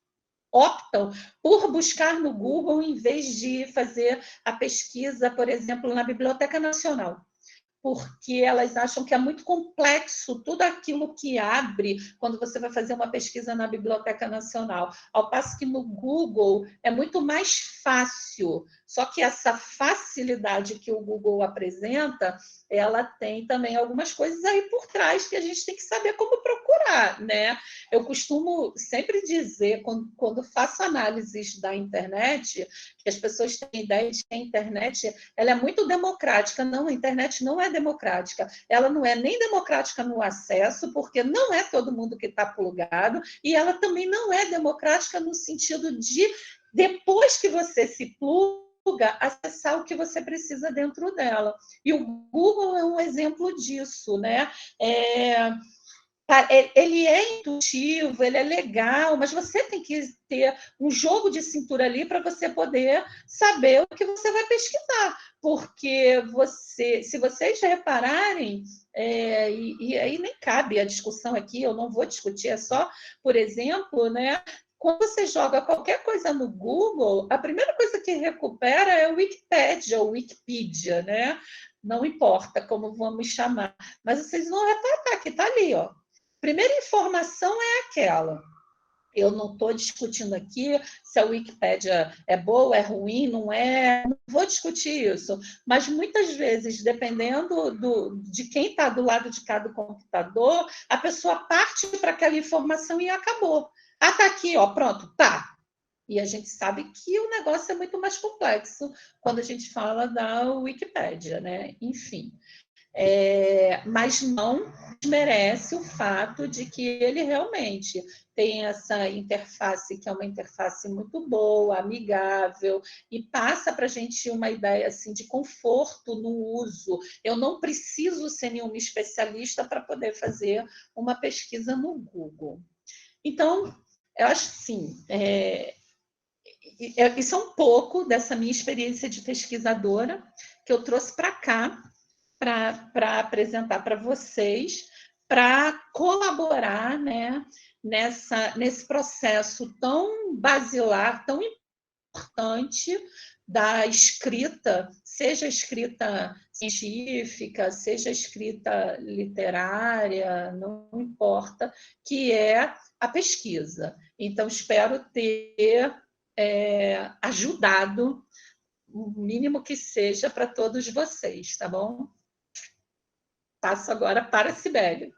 optam por buscar no Google em vez de fazer a pesquisa, por exemplo, na Biblioteca Nacional, porque elas acham que é muito complexo tudo aquilo que abre quando você vai fazer uma pesquisa na Biblioteca Nacional, ao passo que no Google é muito mais fácil, só que essa facilidade que o Google apresenta, ela tem também algumas coisas aí por trás que a gente tem que saber como procurar, né? Eu costumo sempre dizer, quando faço análises da internet, que as pessoas têm ideia de que a internet ela é muito democrática. Não, a internet não é democrática. Ela não é nem democrática no acesso, porque não é todo mundo que está plugado, e ela também não é democrática no sentido de, depois que você se pluga, acessar o que você precisa dentro dela. E o Google é um exemplo disso, né? Ele é intuitivo, ele é legal, mas você tem que ter um jogo de cintura ali para você poder saber o que você vai pesquisar, porque se vocês repararem, e aí nem cabe a discussão aqui, eu não vou discutir, é só, por exemplo, né? Quando você joga qualquer coisa no Google, a primeira coisa que recupera é o Wikipédia ou Wikipedia, né? Não importa como vamos chamar, mas vocês vão reparar que está ali, ó. Primeira informação é aquela. Eu não estou discutindo aqui se a Wikipédia é boa, é ruim, não é. Não vou discutir isso. Mas muitas vezes, dependendo de quem está do lado de cada computador, a pessoa parte para aquela informação e acabou. Ah, está aqui, ó, pronto, tá. E a gente sabe que o negócio é muito mais complexo quando a gente fala da Wikipédia, né? Enfim. Mas não desmerece o fato de que ele realmente tem essa interface, que é uma interface muito boa, amigável, e passa para a gente uma ideia assim, de conforto no uso. Eu não preciso ser nenhuma especialista para poder fazer uma pesquisa no Google. Então, eu acho assim, isso é um pouco dessa minha experiência de pesquisadora que eu trouxe para cá, para apresentar para vocês, para colaborar, né, nesse processo tão basilar, tão importante da escrita, seja escrita científica, seja escrita literária, não importa, que é a pesquisa. Então, espero ter ajudado, o mínimo que seja, para todos vocês, tá bom? Passo agora para a Sibeli.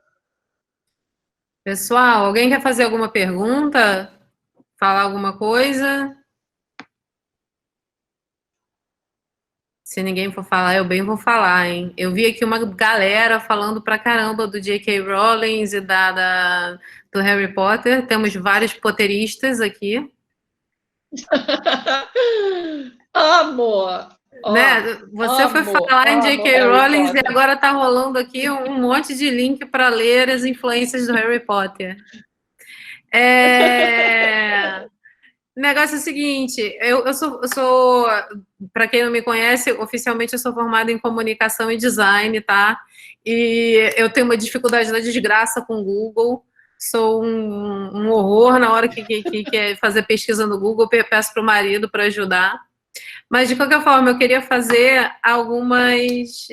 Pessoal, alguém quer fazer alguma pergunta? Falar alguma coisa? Se ninguém for falar, eu bem vou falar, hein? Eu vi aqui uma galera falando pra caramba do J.K. Rowling e do Harry Potter. Temos vários potteristas aqui. Amo! Né? Você foi falar em J.K. Rowling e agora tá rolando aqui um monte de link para ler as influências do Harry Potter. O negócio é o seguinte, eu sou para quem não me conhece, oficialmente eu sou formada em comunicação e design, tá? E eu tenho uma dificuldade da desgraça com o Google, sou um horror na hora que quer fazer pesquisa no Google, peço para o marido para ajudar. Mas, de qualquer forma, eu queria fazer algumas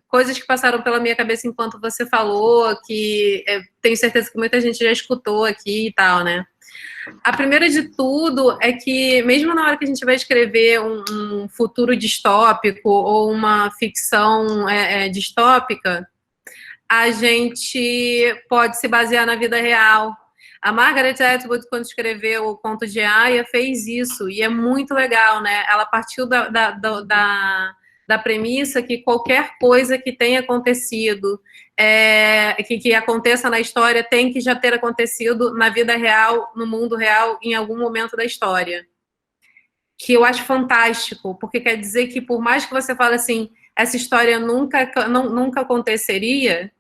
coisas que passaram pela minha cabeça enquanto você falou, que tenho certeza que muita gente já escutou aqui e tal, né? A primeira de tudo é que, mesmo na hora que a gente vai escrever um futuro distópico ou uma ficção distópica, a gente pode se basear na vida real. A Margaret Atwood, quando escreveu o Conto de Aia, fez isso, e é muito legal, né? Ela partiu da premissa que qualquer coisa que tenha acontecido, que aconteça na história, tem que já ter acontecido na vida real, no mundo real, em algum momento da história. Que eu acho fantástico, porque quer dizer que, por mais que você fale assim, essa história nunca aconteceria,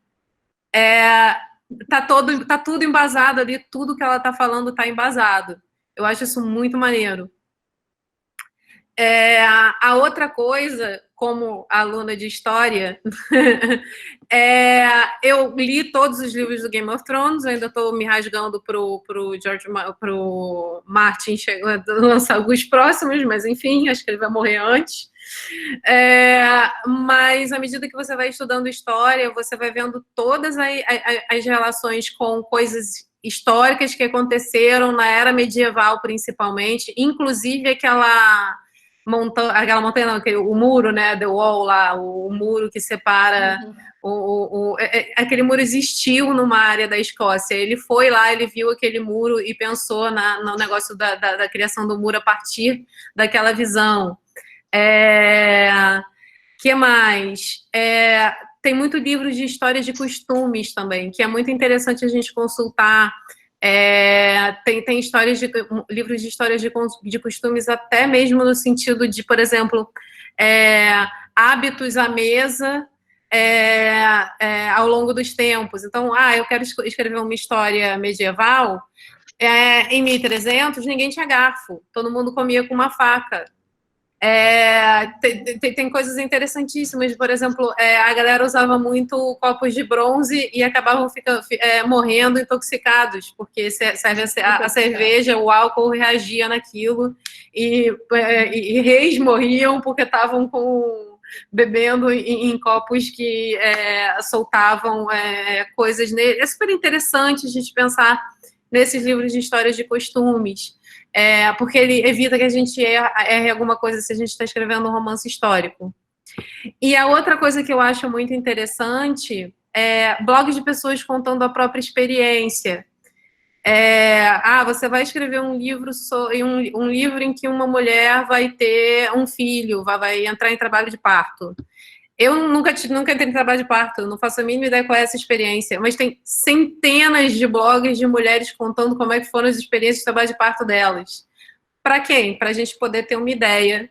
tá tudo embasado ali, tudo que ela tá falando tá embasado. Eu acho isso muito maneiro. A outra coisa, como aluna de história, eu li todos os livros do Game of Thrones, eu ainda estou me rasgando pro Martin lançar os próximos, mas enfim, acho que ele vai morrer antes. Mas à medida que você vai estudando história, você vai vendo todas as relações com coisas históricas que aconteceram na era medieval, principalmente, inclusive aquela montanha, não, o muro, né, The Wall lá, o muro que separa, aquele muro existiu numa área da Escócia, ele foi lá, ele viu aquele muro e pensou no negócio da criação do muro a partir daquela visão. Que mais? Tem muito livro de história de costumes também, que é muito interessante a gente consultar. Tem livros de histórias de costumes, até mesmo no sentido de, por exemplo, hábitos à mesa ao longo dos tempos. Então, eu quero escrever uma história medieval. Em 1300, ninguém tinha garfo, todo mundo comia com uma faca. Tem coisas interessantíssimas, por exemplo, a galera usava muito copos de bronze e acabavam morrendo intoxicados, porque a cerveja, o álcool reagia naquilo, e reis morriam porque estavam bebendo em copos que soltavam coisas nele. É super interessante a gente pensar nesses livros de histórias de costumes. Porque ele evita que a gente erre alguma coisa se a gente está escrevendo um romance histórico. E a outra coisa que eu acho muito interessante é blogs de pessoas contando a própria experiência. Você vai escrever um livro um livro em que uma mulher vai ter um filho, vai entrar em trabalho de parto. Eu nunca entrei em trabalho de parto, não faço a mínima ideia qual é essa experiência, mas tem centenas de blogs de mulheres contando como é que foram as experiências de trabalho de parto delas. Para quem? Para a gente poder ter uma ideia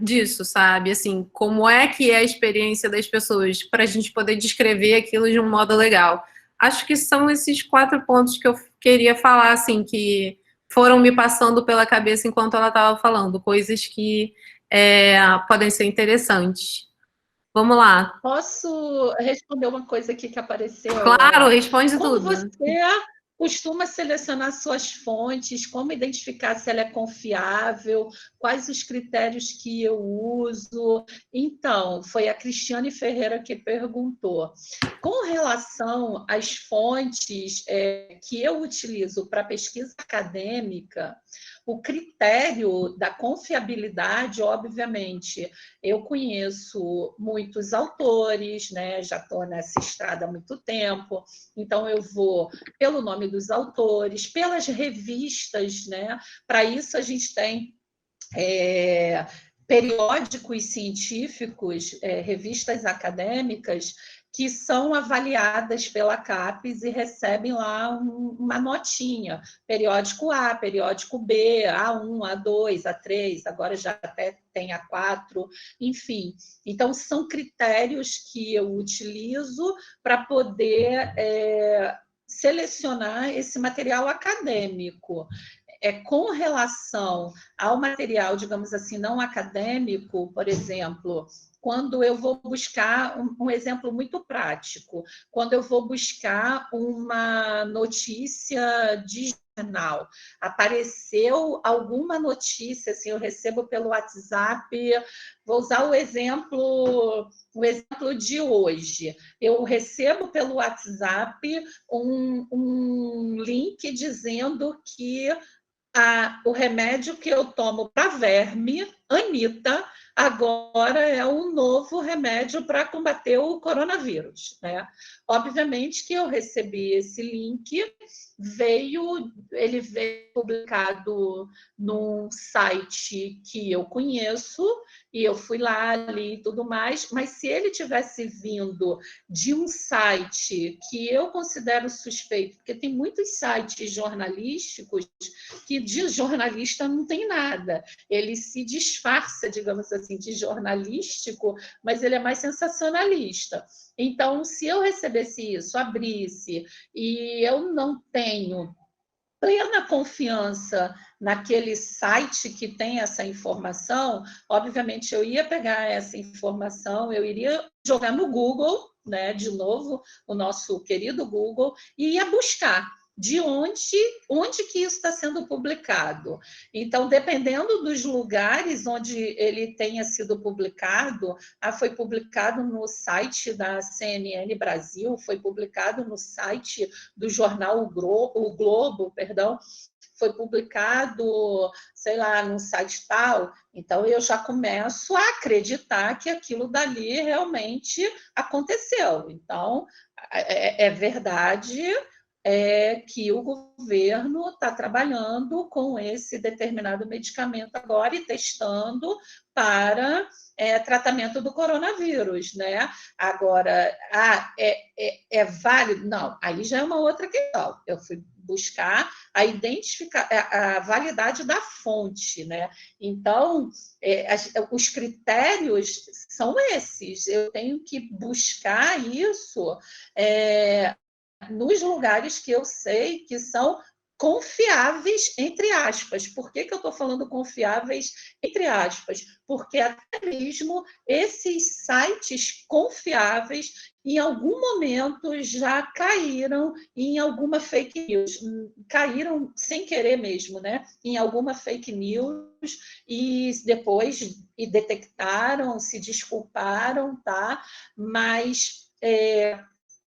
disso, sabe? Assim, como é que é a experiência das pessoas, para a gente poder descrever aquilo de um modo legal. Acho que são esses 4 pontos que eu queria falar, assim, que foram me passando pela cabeça enquanto ela estava falando, coisas que podem ser interessantes. Vamos lá. Posso responder uma coisa aqui que apareceu? Claro, responde Como tudo. você costuma selecionar suas fontes, como identificar se ela é confiável, quais os critérios que eu uso. Então, foi a Cristiane Ferreira que perguntou. Com relação às fontes que eu utilizo para pesquisa acadêmica, o critério da confiabilidade, obviamente, eu conheço muitos autores, né? Já estou nessa estrada há muito tempo, então eu vou pelo nome dos autores, pelas revistas, né? Para isso a gente tem periódicos científicos, revistas acadêmicas, que são avaliadas pela CAPES e recebem lá uma notinha, periódico A, periódico B, A1, A2, A3, agora já até tem A4, enfim. Então, são critérios que eu utilizo para poder selecionar esse material acadêmico. Com relação ao material, digamos assim, não acadêmico, por exemplo, quando eu vou buscar um exemplo muito prático, quando eu vou buscar uma notícia de jornal, apareceu alguma notícia, assim, eu recebo pelo WhatsApp, vou usar o exemplo de hoje. Eu recebo pelo WhatsApp um link dizendo que o remédio que eu tomo para verme, Anitta, agora é um novo remédio para combater o coronavírus, né? Obviamente que eu recebi esse link, ele veio publicado num site que eu conheço, e eu fui lá, li e tudo mais, mas se ele tivesse vindo de um site que eu considero suspeito, porque tem muitos sites jornalísticos que de jornalista não tem nada. Ele se disfarça, digamos assim, de jornalístico, mas ele é mais sensacionalista. Então, se eu recebesse isso, abrisse, e eu não tenho plena confiança naquele site que tem essa informação, obviamente eu ia pegar essa informação, eu iria jogar no Google, né, de novo, o nosso querido Google, e ia buscar de onde que isso está sendo publicado. Então, dependendo dos lugares onde ele tenha sido publicado, foi publicado no site da CNN Brasil, foi publicado no site do jornal O Globo, perdão, foi publicado, sei lá, num site tal, então eu já começo a acreditar que aquilo dali realmente aconteceu. Então, é verdade que o governo está trabalhando com esse determinado medicamento agora e testando para tratamento do coronavírus, né? Agora, é válido? Não, aí já é uma outra questão. Eu fui buscar a validade da fonte, né? Então, os critérios são esses. Eu tenho que buscar isso nos lugares que eu sei que são confiáveis, entre aspas. Por que eu estou falando confiáveis, entre aspas? Porque até mesmo esses sites confiáveis, em algum momento, já caíram em alguma fake news. Caíram sem querer mesmo, né? Em alguma fake news e depois detectaram, se desculparam, tá? Mas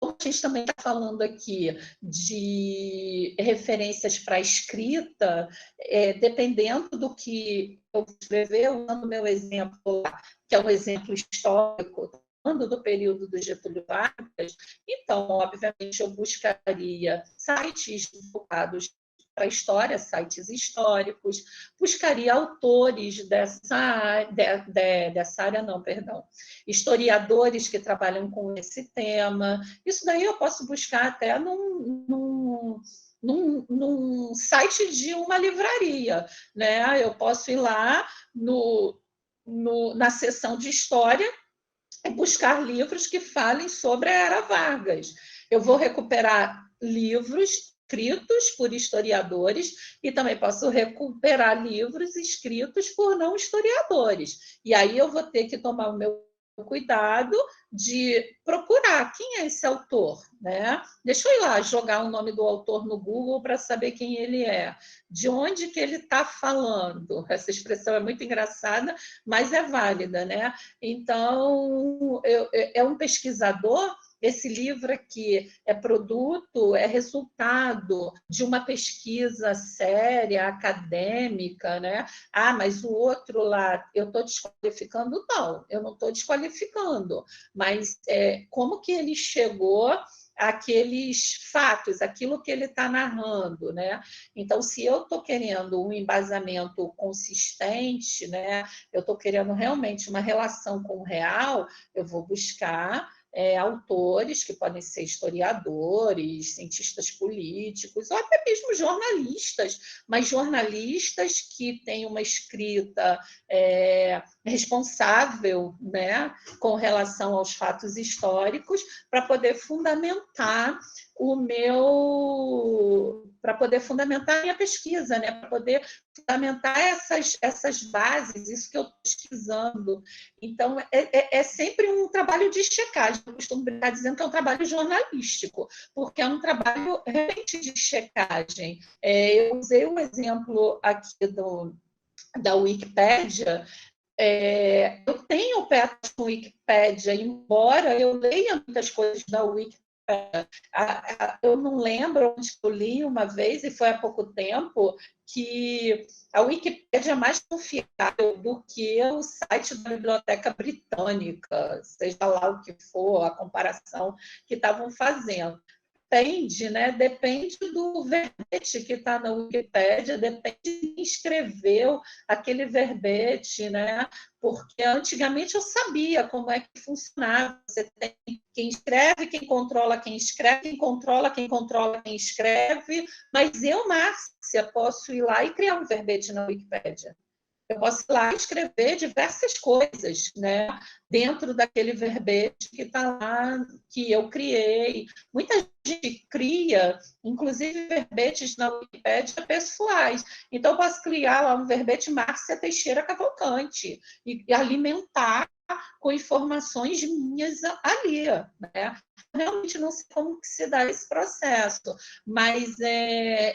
a gente também está falando aqui de referências para escrita, dependendo do que eu escrever, usando o meu exemplo, que é um exemplo histórico, falando do período do Getúlio Vargas, então, obviamente, eu buscaria sites voltados para a história, sites históricos, buscaria autores dessa área, não, perdão, historiadores que trabalham com esse tema. Isso daí eu posso buscar até num site de uma livraria, né? Eu posso ir lá na seção de história e buscar livros que falem sobre a Era Vargas. Eu vou recuperar livros escritos por historiadores e também posso recuperar livros escritos por não historiadores. E aí eu vou ter que tomar o meu cuidado de procurar quem é esse autor, né? Deixa eu ir lá jogar o nome do autor no Google para saber quem ele é, de onde que ele está falando. Essa expressão é muito engraçada, mas é válida, né? Então, é um pesquisador. Esse livro aqui é produto, é resultado de uma pesquisa séria, acadêmica, né? Ah, mas o outro lá, eu estou desqualificando? Não, eu não estou desqualificando, mas como que ele chegou àqueles fatos, aquilo que ele está narrando, né? Então, se eu estou querendo um embasamento consistente, né? Eu estou querendo realmente uma relação com o real, eu vou buscar autores que podem ser historiadores, cientistas políticos, ou até mesmo jornalistas, mas jornalistas que têm uma escrita responsável, né, com relação aos fatos históricos, para poder fundamentar a minha pesquisa, né, para poder fundamentar essas bases, isso que eu estou pesquisando. Então, é sempre um trabalho de checagem. Eu costumo brincar dizendo que é um trabalho jornalístico, porque é um trabalho realmente de checagem. Eu usei o exemplo aqui da Wikipédia. Eu tenho o pé atrás com a Wikipédia, embora eu leia muitas coisas da Wikipédia. Eu não lembro onde eu li uma vez, e foi há pouco tempo, que a Wikipédia é mais confiável do que o site da Biblioteca Britânica, seja lá o que for, a comparação que estavam fazendo. Depende, né? Depende do verbete que está na Wikipédia, depende de quem escreveu aquele verbete, né? Porque antigamente eu sabia como é que funcionava. Você tem quem escreve, quem controla quem escreve, quem controla quem escreve, mas eu, Márcia, posso ir lá e criar um verbete na Wikipédia. Eu posso ir lá e escrever diversas coisas, né, dentro daquele verbete que está lá, que eu criei. Muita gente cria, inclusive, verbetes na Wikipédia pessoais. Então, eu posso criar lá um verbete Márcia Teixeira Cavalcante e alimentar com informações minhas ali, né? Realmente não sei como que se dá esse processo, mas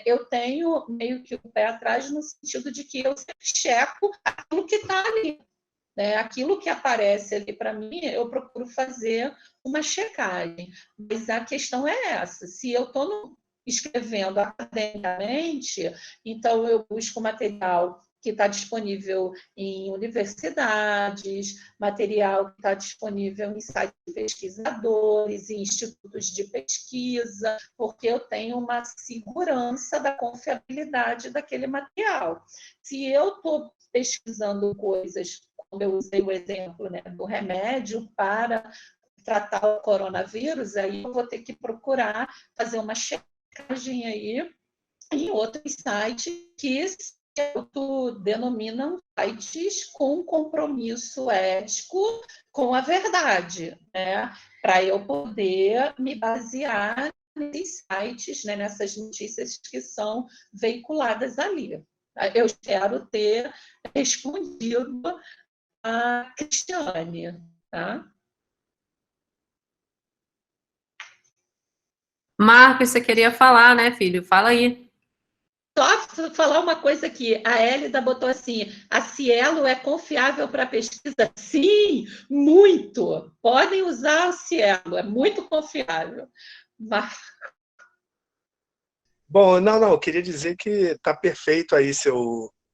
eu tenho meio que o pé atrás no sentido de que eu sempre checo aquilo que está ali, né? Aquilo que aparece ali para mim, eu procuro fazer uma checagem. Mas a questão é essa: se eu estou escrevendo academicamente, então eu busco material que está disponível em universidades, material que está disponível em sites de pesquisadores, em institutos de pesquisa, porque eu tenho uma segurança da confiabilidade daquele material. Se eu estou pesquisando coisas, como eu usei o exemplo, né, do remédio para tratar o coronavírus, aí eu vou ter que procurar fazer uma checagem aí em outros sites que denominam sites com compromisso ético com a verdade, né? Para eu poder me basear nesses sites, né? Nessas notícias que são veiculadas ali. Eu espero ter respondido a Cristiane, tá? Marcos, você queria falar, né, filho? Fala aí. Só falar uma coisa aqui, a Hélida botou assim: a Cielo é confiável para pesquisa? Sim, muito. Podem usar a Cielo, é muito confiável. Mas... Bom, não, eu queria dizer que está perfeito aí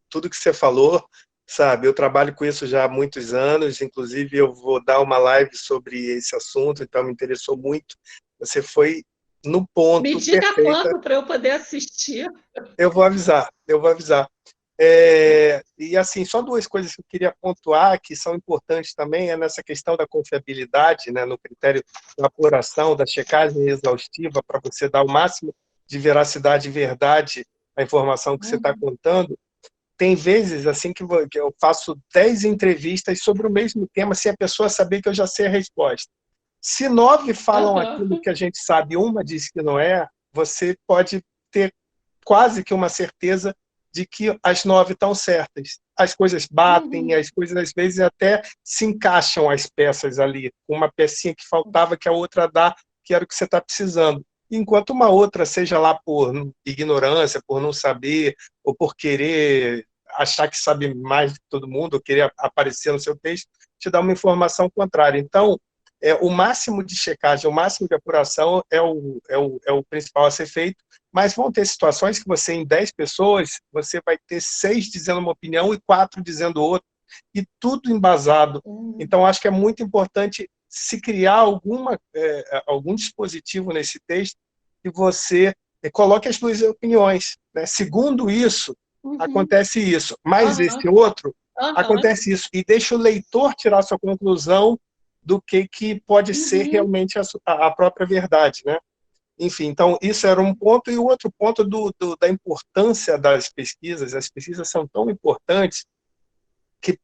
tudo que você falou, sabe? Eu trabalho com isso já há muitos anos, inclusive eu vou dar uma live sobre esse assunto, então me interessou muito. Você foi no ponto, Me diga perfeita. quando para eu poder assistir. Eu vou avisar, eu vou avisar. E assim, só duas coisas que eu queria pontuar que são importantes também, nessa questão da confiabilidade, né, no critério da apuração, da checagem exaustiva, para você dar o máximo de veracidade e verdade à informação que você está contando. Tem vezes assim que eu faço 10 entrevistas sobre o mesmo tema sem a pessoa saber que eu já sei a resposta. Se 9 falam aquilo que a gente sabe, uma diz que não é, você pode ter quase que uma certeza de que as 9 estão certas. as coisas batem, as coisas às vezes até se encaixam as peças ali, uma pecinha que faltava que a outra dá, que era o que você está precisando. Enquanto uma outra, seja lá por ignorância, por não saber, ou por querer achar que sabe mais do que todo mundo, ou querer aparecer no seu texto, te dá uma informação contrária. Então, o máximo de checagem, o máximo de apuração é o principal a ser feito, mas vão ter situações que você, em 10 pessoas, você vai ter 6 dizendo uma opinião e 4 dizendo outra, e tudo embasado. Então, acho que é muito importante se criar algum dispositivo nesse texto que você coloque as duas opiniões, né? Segundo isso, acontece isso, mas esse outro, acontece isso, e deixa o leitor tirar sua conclusão do que pode ser realmente a própria verdade, né? Enfim, então, isso era um ponto, e o outro ponto da importância das pesquisas. As pesquisas são tão importantes que,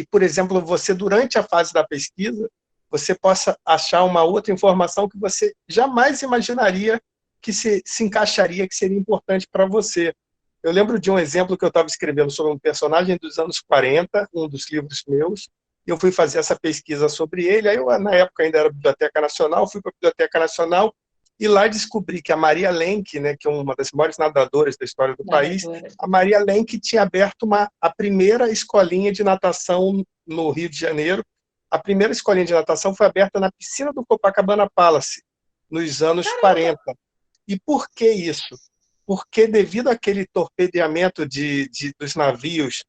por exemplo, você, durante a fase da pesquisa, você possa achar uma outra informação que você jamais imaginaria que se encaixaria, que seria importante para você. Eu lembro de um exemplo que eu estava escrevendo sobre um personagem dos anos 40, um dos livros meus, e eu fui fazer essa pesquisa sobre ele. Aí eu, na época, ainda era Biblioteca Nacional, fui para a Biblioteca Nacional, e lá descobri que a Maria Lenk, né, que é uma das maiores nadadoras da história do país, a Maria Lenk tinha aberto a primeira escolinha de natação no Rio de Janeiro. A primeira escolinha de natação foi aberta na piscina do Copacabana Palace, nos anos 40. E por que isso? Porque, devido àquele torpedeamento dos navios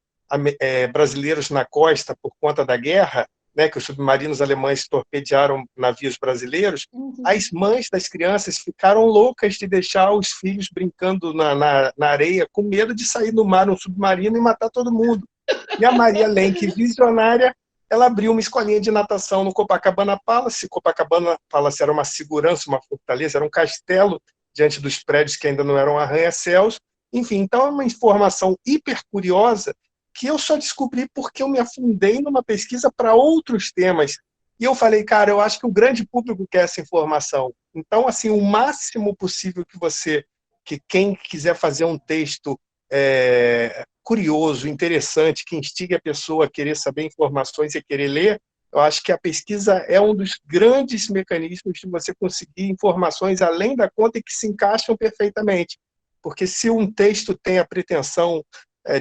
brasileiros na costa por conta da guerra, né, que os submarinos alemães torpedearam navios brasileiros, as mães das crianças ficaram loucas de deixar os filhos brincando na areia, com medo de sair no mar um submarino e matar todo mundo. E a Maria Lenk, visionária, ela abriu uma escolinha de natação no Copacabana Palace. Copacabana Palace era uma segurança, uma fortaleza, era um castelo diante dos prédios que ainda não eram arranha-céus. Enfim, então é uma informação hiper curiosa que eu só descobri porque eu me afundei numa pesquisa para outros temas. E eu falei, cara, eu acho que o grande público quer essa informação. Então, assim, o máximo possível que quem quiser fazer um texto curioso, interessante, que instigue a pessoa a querer saber informações e a querer ler, eu acho que a pesquisa é um dos grandes mecanismos de você conseguir informações além da conta e que se encaixam perfeitamente. Porque se um texto tem a pretensão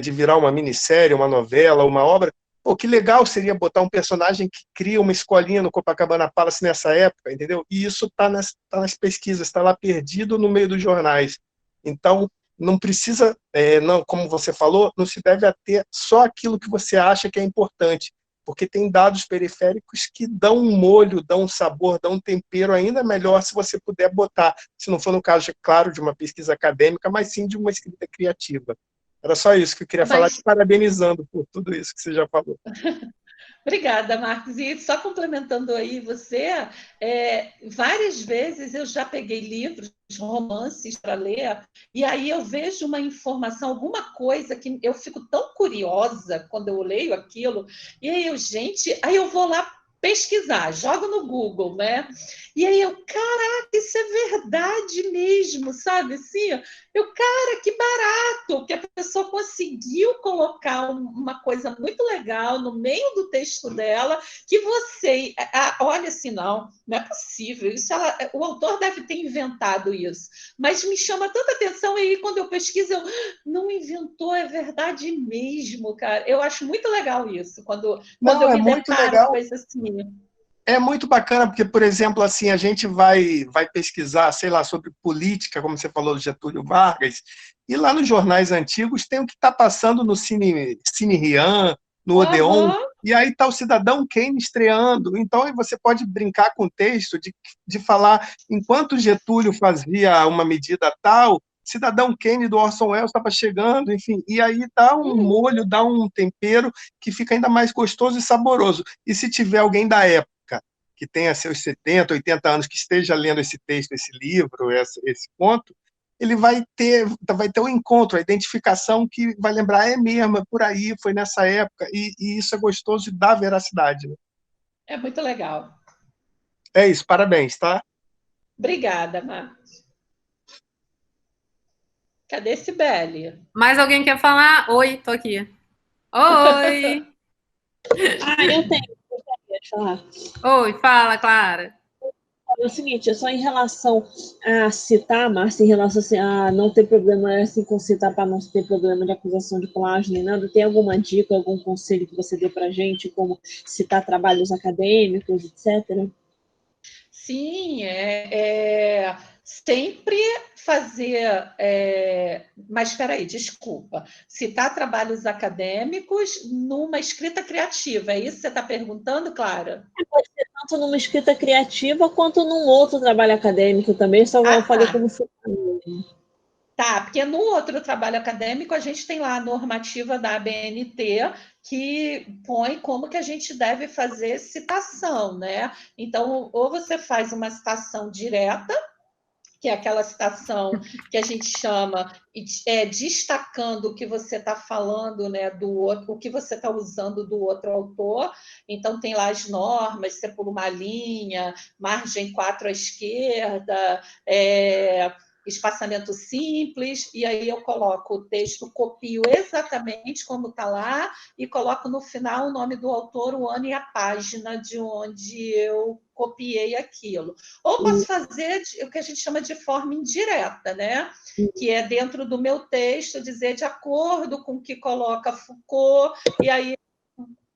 de virar uma minissérie, uma novela, uma obra, pô, que legal seria botar um personagem que cria uma escolinha no Copacabana Palace nessa época, entendeu? E isso está nas pesquisas, está lá perdido no meio dos jornais. Então, não precisa, não, como você falou, não se deve ater só aquilo que você acha que é importante, porque tem dados periféricos que dão um molho, dão um sabor, dão um tempero ainda melhor se você puder botar, se não for no caso, claro, de uma pesquisa acadêmica, mas sim de uma escrita criativa. Era só isso que eu queria falar, te parabenizando por tudo isso que você já falou. Obrigada, Marcos. E só complementando aí você, várias vezes eu já peguei livros, romances para ler, e aí eu vejo uma informação, alguma coisa que eu fico tão curiosa quando eu leio aquilo, e aí eu vou lá pesquisar, jogo no Google, né? E aí caraca, isso é verdade mesmo, sabe? Assim, cara, que barato que a pessoa conseguiu colocar uma coisa muito legal no meio do texto dela, que você, olha assim, não é possível, o autor deve ter inventado isso, mas me chama tanta atenção, e aí quando eu pesquiso, não inventou, é verdade mesmo, cara. Eu acho muito legal isso, quando eu me deparo com coisas assim. É muito bacana, porque, por exemplo, assim, a gente vai pesquisar, sei lá, sobre política, como você falou do Getúlio Vargas, e lá nos jornais antigos tem o que está passando no Cine Rian, no Odeon, e aí está o Cidadão Kane estreando. Então, aí você pode brincar com o texto de falar, enquanto Getúlio fazia uma medida tal, Cidadão Kane do Orson Welles estava chegando, enfim, e aí dá um molho, dá um tempero que fica ainda mais gostoso e saboroso. E se tiver alguém da época que tenha seus 70, 80 anos, que esteja lendo esse texto, esse livro, esse conto, ele vai ter um encontro, a identificação que vai lembrar, é mesmo, é por aí, foi nessa época, e isso é gostoso e dá veracidade. Né? É muito legal. É isso, parabéns, tá? Obrigada, Marcos. Cadê Sibeli? Mais alguém quer falar? Oi, tô aqui. Oi! Eu tenho, gostaria de falar. Oi, fala, Clara. É o seguinte, é só em relação a citar, Márcia, em relação assim, a não ter problema assim, com citar para não ter problema de acusação de plágio nem nada, tem alguma dica, algum conselho que você dê para a gente, como citar trabalhos acadêmicos, etc.? Sim, sempre fazer. Mas espera aí, desculpa. Citar trabalhos acadêmicos numa escrita criativa. É isso que você está perguntando, Clara? Pode ser tanto numa escrita criativa quanto num outro trabalho acadêmico também, só eu falei como citar. Tá, porque no outro trabalho acadêmico a gente tem lá a normativa da ABNT que põe como que a gente deve fazer citação, né? Então, ou você faz uma citação direta, que é aquela citação que a gente chama destacando o que você está falando, né, do outro, o que você está usando do outro autor. Então, tem lá as normas, você pula uma linha, margem 4 à esquerda, espaçamento simples, e aí eu coloco o texto, copio exatamente como está lá, e coloco no final o nome do autor, o ano e a página de onde eu copiei aquilo. Ou posso fazer o que a gente chama de forma indireta, né? Que é dentro do meu texto dizer de acordo com o que coloca Foucault, e aí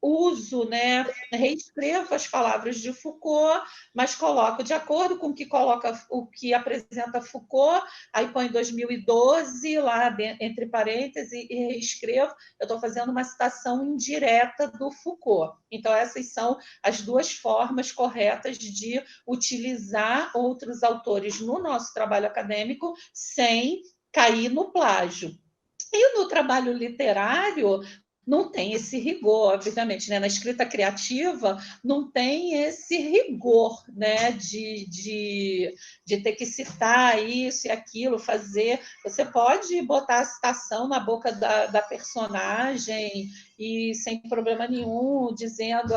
uso, né, reescrevo as palavras de Foucault, mas coloco de acordo com o que apresenta Foucault, aí põe 2012 lá entre parênteses e reescrevo. Eu estou fazendo uma citação indireta do Foucault. Então, essas são as duas formas corretas de utilizar outros autores no nosso trabalho acadêmico sem cair no plágio. E no trabalho literário, não tem esse rigor, obviamente, né? Na escrita criativa não tem esse rigor, né? De ter que citar isso e aquilo, fazer. Você pode botar a citação na boca da personagem e sem problema nenhum, dizendo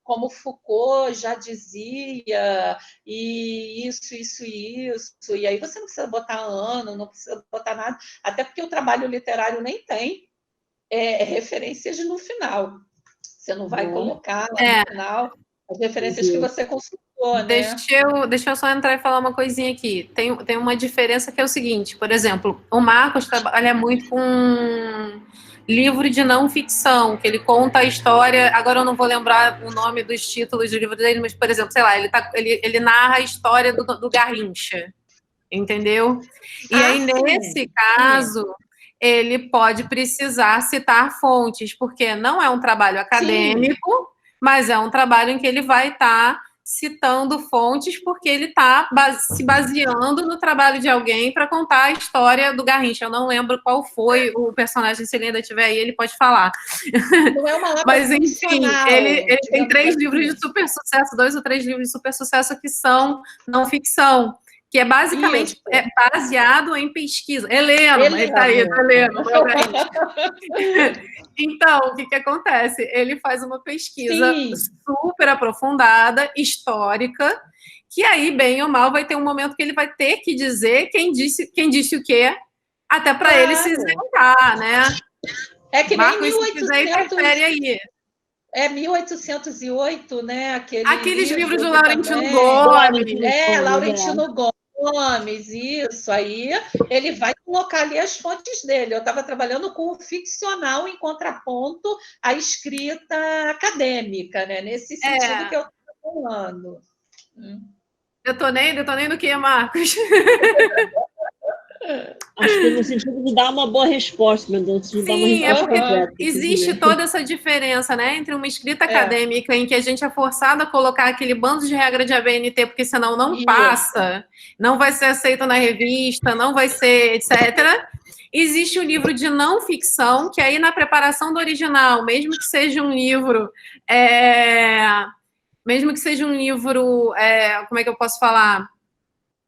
como Foucault já dizia, e isso, e aí você não precisa botar ano, não precisa botar nada, até porque o trabalho literário nem tem referências no final. Você não vai colocar lá no final as referências que você consultou, né? Deixa eu só entrar e falar uma coisinha aqui. Tem uma diferença que é o seguinte, por exemplo, o Marcos trabalha muito com livro de não ficção, que ele conta a história, agora eu não vou lembrar o nome dos títulos do livro dele, mas, por exemplo, sei lá, ele narra a história do Garrincha, entendeu? E aí, nesse caso, ele pode precisar citar fontes, porque não é um trabalho acadêmico, mas é um trabalho em que ele vai estar citando fontes, porque ele está se baseando no trabalho de alguém para contar a história do Garrincha. Eu não lembro qual foi o personagem, se ele ainda estiver aí, ele pode falar. Não é uma obra mas, enfim, ele tem 3 livros assim. de super sucesso, 2 ou 3 livros de super sucesso que são não ficção, que é basicamente baseado em pesquisa. Helena, ele está aí, Helena. Então, o que acontece? Ele faz uma pesquisa super aprofundada, histórica, que aí, bem ou mal, vai ter um momento que ele vai ter que dizer quem disse o quê, até para ele se isentar, né? É que Marcos, nem 1800... se quiser, interfere aí. 1808, né? Aqueles livros do Laurentino Gomes. Laurentino Gomes, isso aí, ele vai colocar ali as fontes dele. Eu estava trabalhando com o ficcional em contraponto à escrita acadêmica, né? Nesse sentido que eu estou falando. Detonei no que, Marcos? Acho que no sentido de dar uma boa resposta, meu Deus. Sim, é porque existe toda essa diferença, né, entre uma escrita acadêmica em que a gente é forçado a colocar aquele bando de regra de ABNT, porque senão não passa, não vai ser aceito na revista, não vai ser, etc. Existe o livro de não ficção, que aí na preparação do original, mesmo que seja um livro, como é que eu posso falar?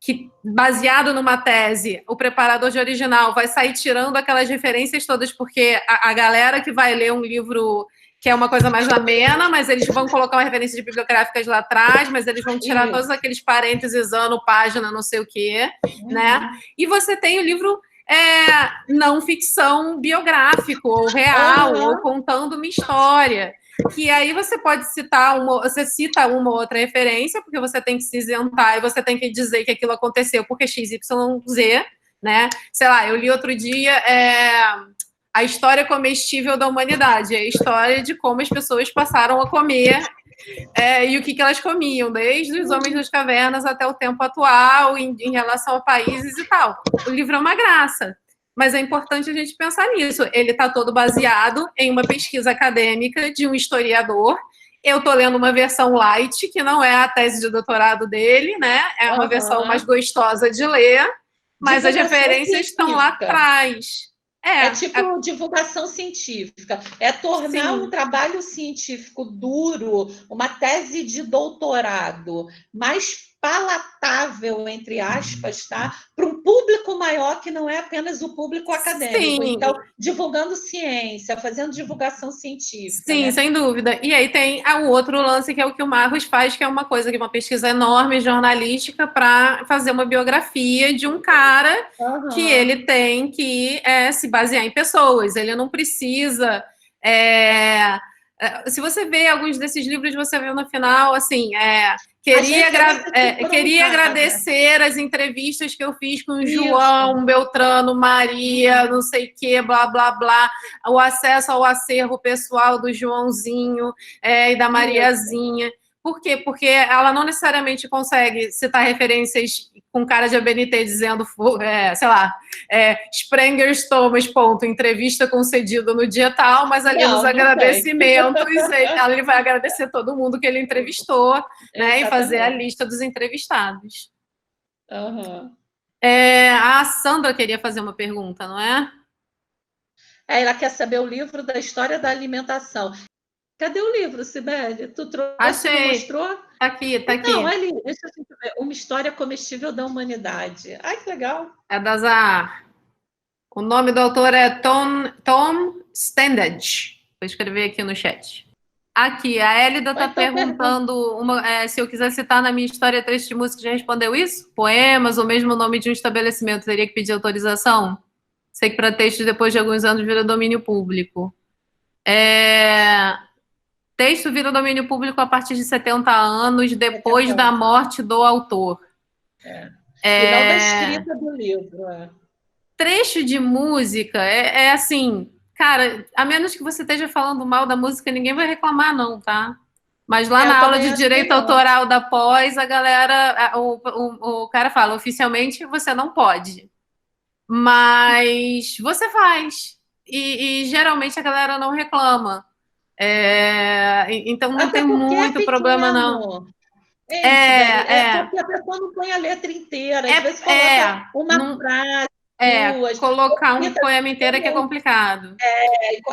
Que, baseado numa tese, o preparador de original vai sair tirando aquelas referências todas, porque a galera que vai ler um livro que é uma coisa mais amena, mas eles vão colocar uma referência de bibliográficas lá atrás, mas eles vão tirar todos aqueles parênteses, ano, página, não sei o quê, né? E você tem o livro não ficção biográfico, ou real, Uhum. ou contando uma história. Que aí você pode citar você cita uma ou outra referência, porque você tem que se isentar e você tem que dizer que aquilo aconteceu porque XYZ, né? Sei lá, eu li outro dia a história comestível da humanidade, a história de como as pessoas passaram a comer e o que elas comiam, desde os homens das cavernas até o tempo atual, em relação a países e tal. O livro é uma graça. Mas é importante a gente pensar nisso. Ele está todo baseado em uma pesquisa acadêmica de um historiador. Eu estou lendo uma versão light, que não é a tese de doutorado dele, né? É uma versão mais gostosa de ler, mas as referências estão lá atrás. É tipo divulgação científica. É tornar Sim. um trabalho científico duro, uma tese de doutorado, mais palatável, entre aspas, tá? Para um público maior que não é apenas o público acadêmico. Sim. Então, divulgando ciência, fazendo divulgação científica. Sim, né? Sem dúvida. E aí tem o outro lance, que é o que o Marcos faz, que é uma coisa, que é uma pesquisa enorme, jornalística, para fazer uma biografia de um cara que ele tem que se basear em pessoas. Ele não precisa... se você vê alguns desses livros, você vê no final, assim... Queria agradecer as entrevistas que eu fiz com o João, Beltrano, Maria, não sei o que, blá, blá, blá, o acesso ao acervo pessoal do Joãozinho e da Mariazinha. Por quê? Porque ela não necessariamente consegue citar referências com cara de ABNT dizendo, sei lá, Sprengers Thomas, ponto, entrevista concedida no dia tal, mas ali nos agradecimentos ele vai agradecer todo mundo que ele entrevistou, né, e fazer a lista dos entrevistados. A Sandra queria fazer uma pergunta, não é? Ela quer saber o livro da história da alimentação. Cadê o livro, Sibeli? Tu trouxe, Achei. Mostrou? Tá aqui. Não, ali, deixa eu ver. Uma história comestível da humanidade. Ai, que legal. É da Zahar. O nome do autor é Tom Standage. Vou escrever aqui no chat. Aqui, a Hélida está perguntando se eu quiser citar na minha história trecho de música, já respondeu isso? Poemas ou mesmo o nome de um estabelecimento, teria que pedir autorização? Sei que para textos depois de alguns anos vira domínio público. Texto vira domínio público a partir de 70 anos, depois da morte do autor. E não da escrita do livro. Trecho de música assim, cara, a menos que você esteja falando mal da música, ninguém vai reclamar, não, tá? Mas lá na aula de direito autoral da pós, a galera, o cara fala, oficialmente você não pode. Mas você faz. E geralmente a galera não reclama. Então não tem muito problema, não. Porque a pessoa não põe a letra inteira, às vezes coloca uma frase. Colocar um poema inteiro que é complicado.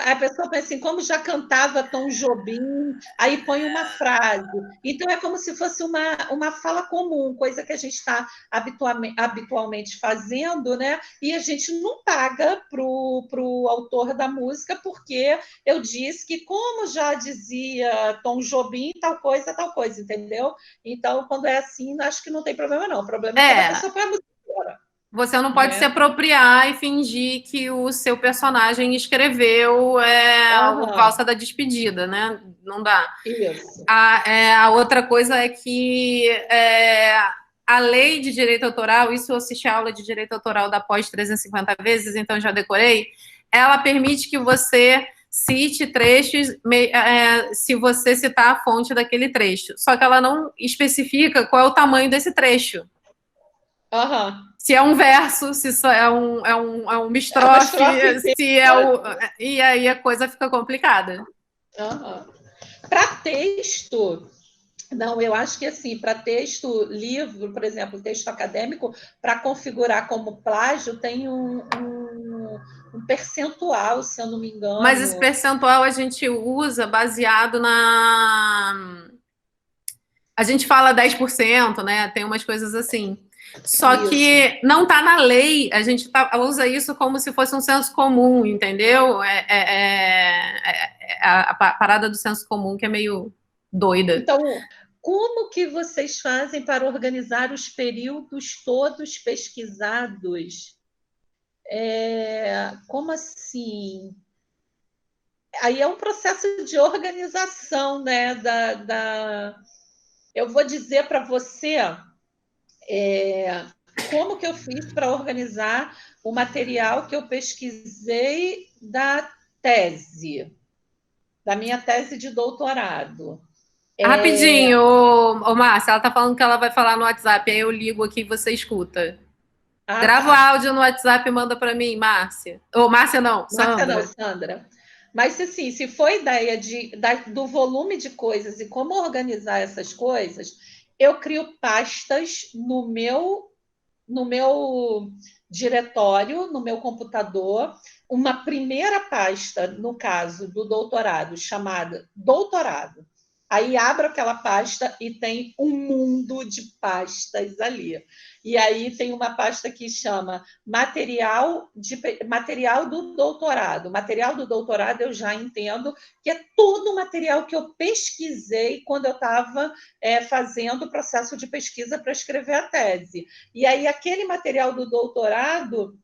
A pessoa pensa assim, como já cantava Tom Jobim, aí põe uma frase. Então, é como se fosse uma fala comum, coisa que a gente está habitualmente fazendo, né? E a gente não paga para o autor da música, porque eu disse que, como já dizia Tom Jobim, tal coisa, entendeu? Então, quando é assim, acho que não tem problema, não. O problema é que a pessoa põe a música fora. Você não pode se apropriar e fingir que o seu personagem escreveu o Valsa da Despedida, né? Não dá. Isso. A outra coisa é que a lei de direito autoral, isso eu assisti a aula de direito autoral da pós 350 vezes, então já decorei, ela permite que você cite trechos se você citar a fonte daquele trecho. Só que ela não especifica qual é o tamanho desse trecho. Se é um verso, se é uma estrofe, se e aí a coisa fica complicada. Para texto, não, eu acho que assim, para texto, livro, por exemplo, texto acadêmico, para configurar como plágio, tem um percentual, se eu não me engano. Mas esse percentual a gente usa baseado a gente fala 10%, né? Tem umas coisas assim. Só que não está na lei, a gente usa isso como se fosse um senso comum, entendeu? A parada do senso comum que é meio doida. Então, como que vocês fazem para organizar os períodos todos pesquisados Como assim? Aí é um processo de organização, né? Eu vou dizer para você como que eu fiz para organizar o material que eu pesquisei da minha tese de doutorado. Rapidinho, Márcia, ela tá falando que ela vai falar no WhatsApp, aí eu ligo aqui e você escuta. Grava o Tá. áudio no WhatsApp e manda para mim, Márcia. Ou Márcia não, Márcia não, Sandra. Sandra. Mas, assim, se for ideia do volume de coisas e como organizar essas coisas, eu crio pastas no meu diretório, no meu computador, uma primeira pasta, no caso do doutorado, chamada Doutorado. Aí abro aquela pasta e tem um mundo de pastas ali. E aí tem uma pasta que chama material do doutorado. Material do doutorado eu já entendo que é todo o material que eu pesquisei quando eu estava fazendo o processo de pesquisa para escrever a tese. E aí aquele material do doutorado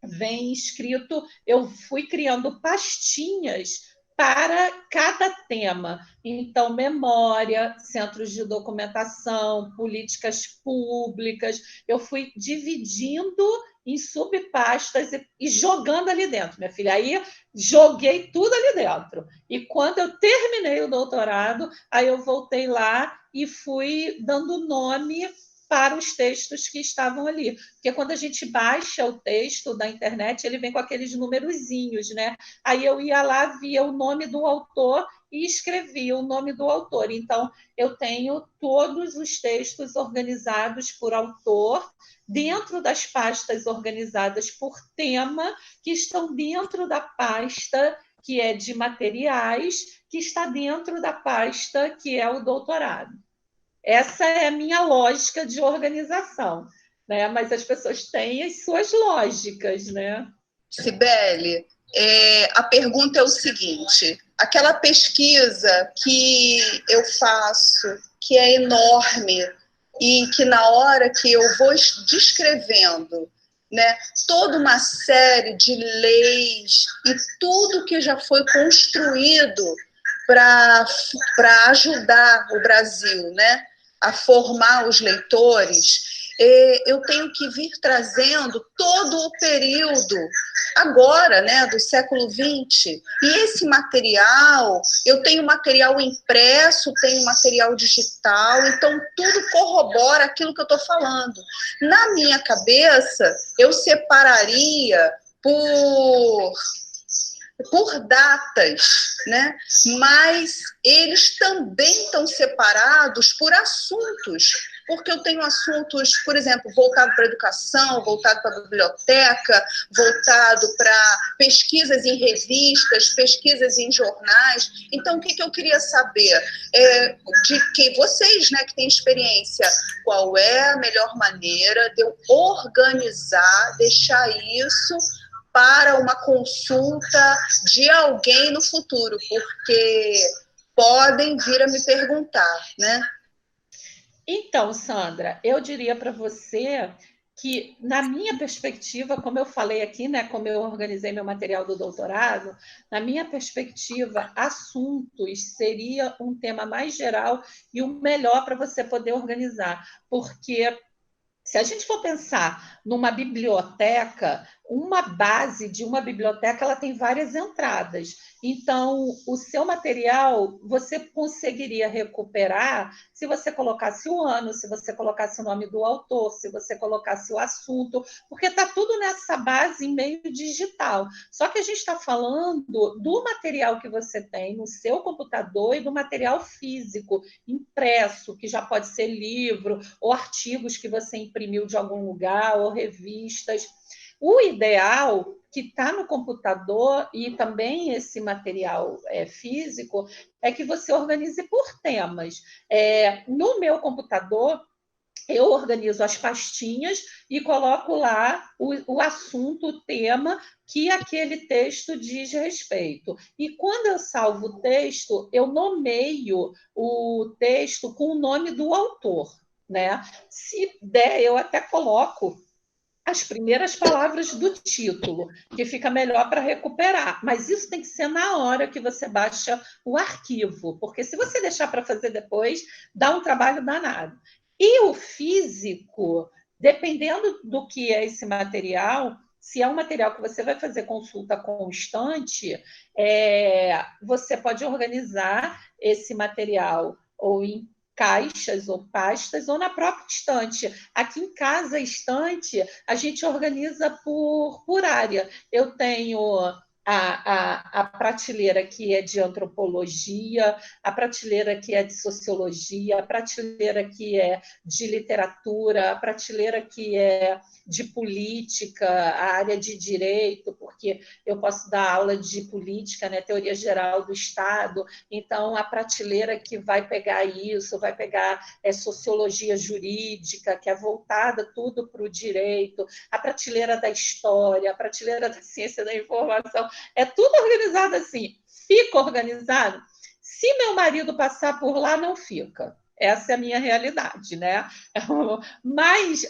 vem escrito, eu fui criando pastinhas para cada tema. Então, memória, centros de documentação, políticas públicas, eu fui dividindo em subpastas e jogando ali dentro, minha filha. Aí joguei tudo ali dentro. E quando eu terminei o doutorado, aí eu voltei lá e fui dando nome para os textos que estavam ali. Porque quando a gente baixa o texto da internet, ele vem com aqueles numerozinhos, né? Aí eu ia lá, via o nome do autor e escrevia o nome do autor. Então, eu tenho todos os textos organizados por autor, dentro das pastas organizadas por tema, que estão dentro da pasta que é de materiais, que está dentro da pasta que é o doutorado. Essa é a minha lógica de organização, né? Mas as pessoas têm as suas lógicas, né? Cibele, a pergunta é o seguinte: aquela pesquisa que eu faço, que é enorme, e que na hora que eu vou descrevendo, né, toda uma série de leis e tudo que já foi construído para ajudar o Brasil, né, a formar os leitores, eu tenho que vir trazendo todo o período agora, né, do século XX. E esse material, eu tenho material impresso, tenho material digital, então tudo corrobora aquilo que eu estou falando. Na minha cabeça, eu separaria por datas, né? Mas eles também estão separados por assuntos, porque eu tenho assuntos, por exemplo, voltado para a educação, voltado para a biblioteca, voltado para pesquisas em revistas, pesquisas em jornais. Então, o que eu queria saber? De que vocês, né, que têm experiência, qual é a melhor maneira de eu organizar, deixar isso para uma consulta de alguém no futuro, porque podem vir a me perguntar, né? Então, Sandra, eu diria para você que, na minha perspectiva, como eu falei aqui, né, como eu organizei meu material do doutorado, na minha perspectiva, assuntos seria um tema mais geral e o melhor para você poder organizar, porque se a gente for pensar numa biblioteca, uma base de uma biblioteca ela tem várias entradas. Então, o seu material você conseguiria recuperar se você colocasse o ano, se você colocasse o nome do autor, se você colocasse o assunto, porque está tudo nessa base em meio digital. Só que a gente está falando do material que você tem no seu computador e do material físico, impresso, que já pode ser livro ou artigos que você imprimiu de algum lugar, ou revistas. O ideal, que está no computador, e também esse material físico, é que você organize por temas. No meu computador, eu organizo as pastinhas e coloco lá o assunto, o tema que aquele texto diz respeito. E quando eu salvo o texto, eu nomeio o texto com o nome do autor, né? Se der, eu até coloco as primeiras palavras do título, que fica melhor para recuperar. Mas isso tem que ser na hora que você baixa o arquivo, porque se você deixar para fazer depois, dá um trabalho danado. E o físico, dependendo do que é esse material, se é um material que você vai fazer consulta constante, você pode organizar esse material ou em caixas ou pastas, ou na própria estante. Aqui em casa, a estante, a gente organiza por área. Eu tenho a prateleira que é de antropologia, a prateleira que é de sociologia, a prateleira que é de literatura, a prateleira que é de política, a área de direito, porque eu posso dar aula de política, né, teoria geral do Estado, então a prateleira que vai pegar isso, vai pegar sociologia jurídica, que é voltada tudo para o direito, a prateleira da história, a prateleira da ciência da informação, é tudo organizado assim. Fica organizado? Se meu marido passar por lá, não fica. Essa é a minha realidade, né? Mas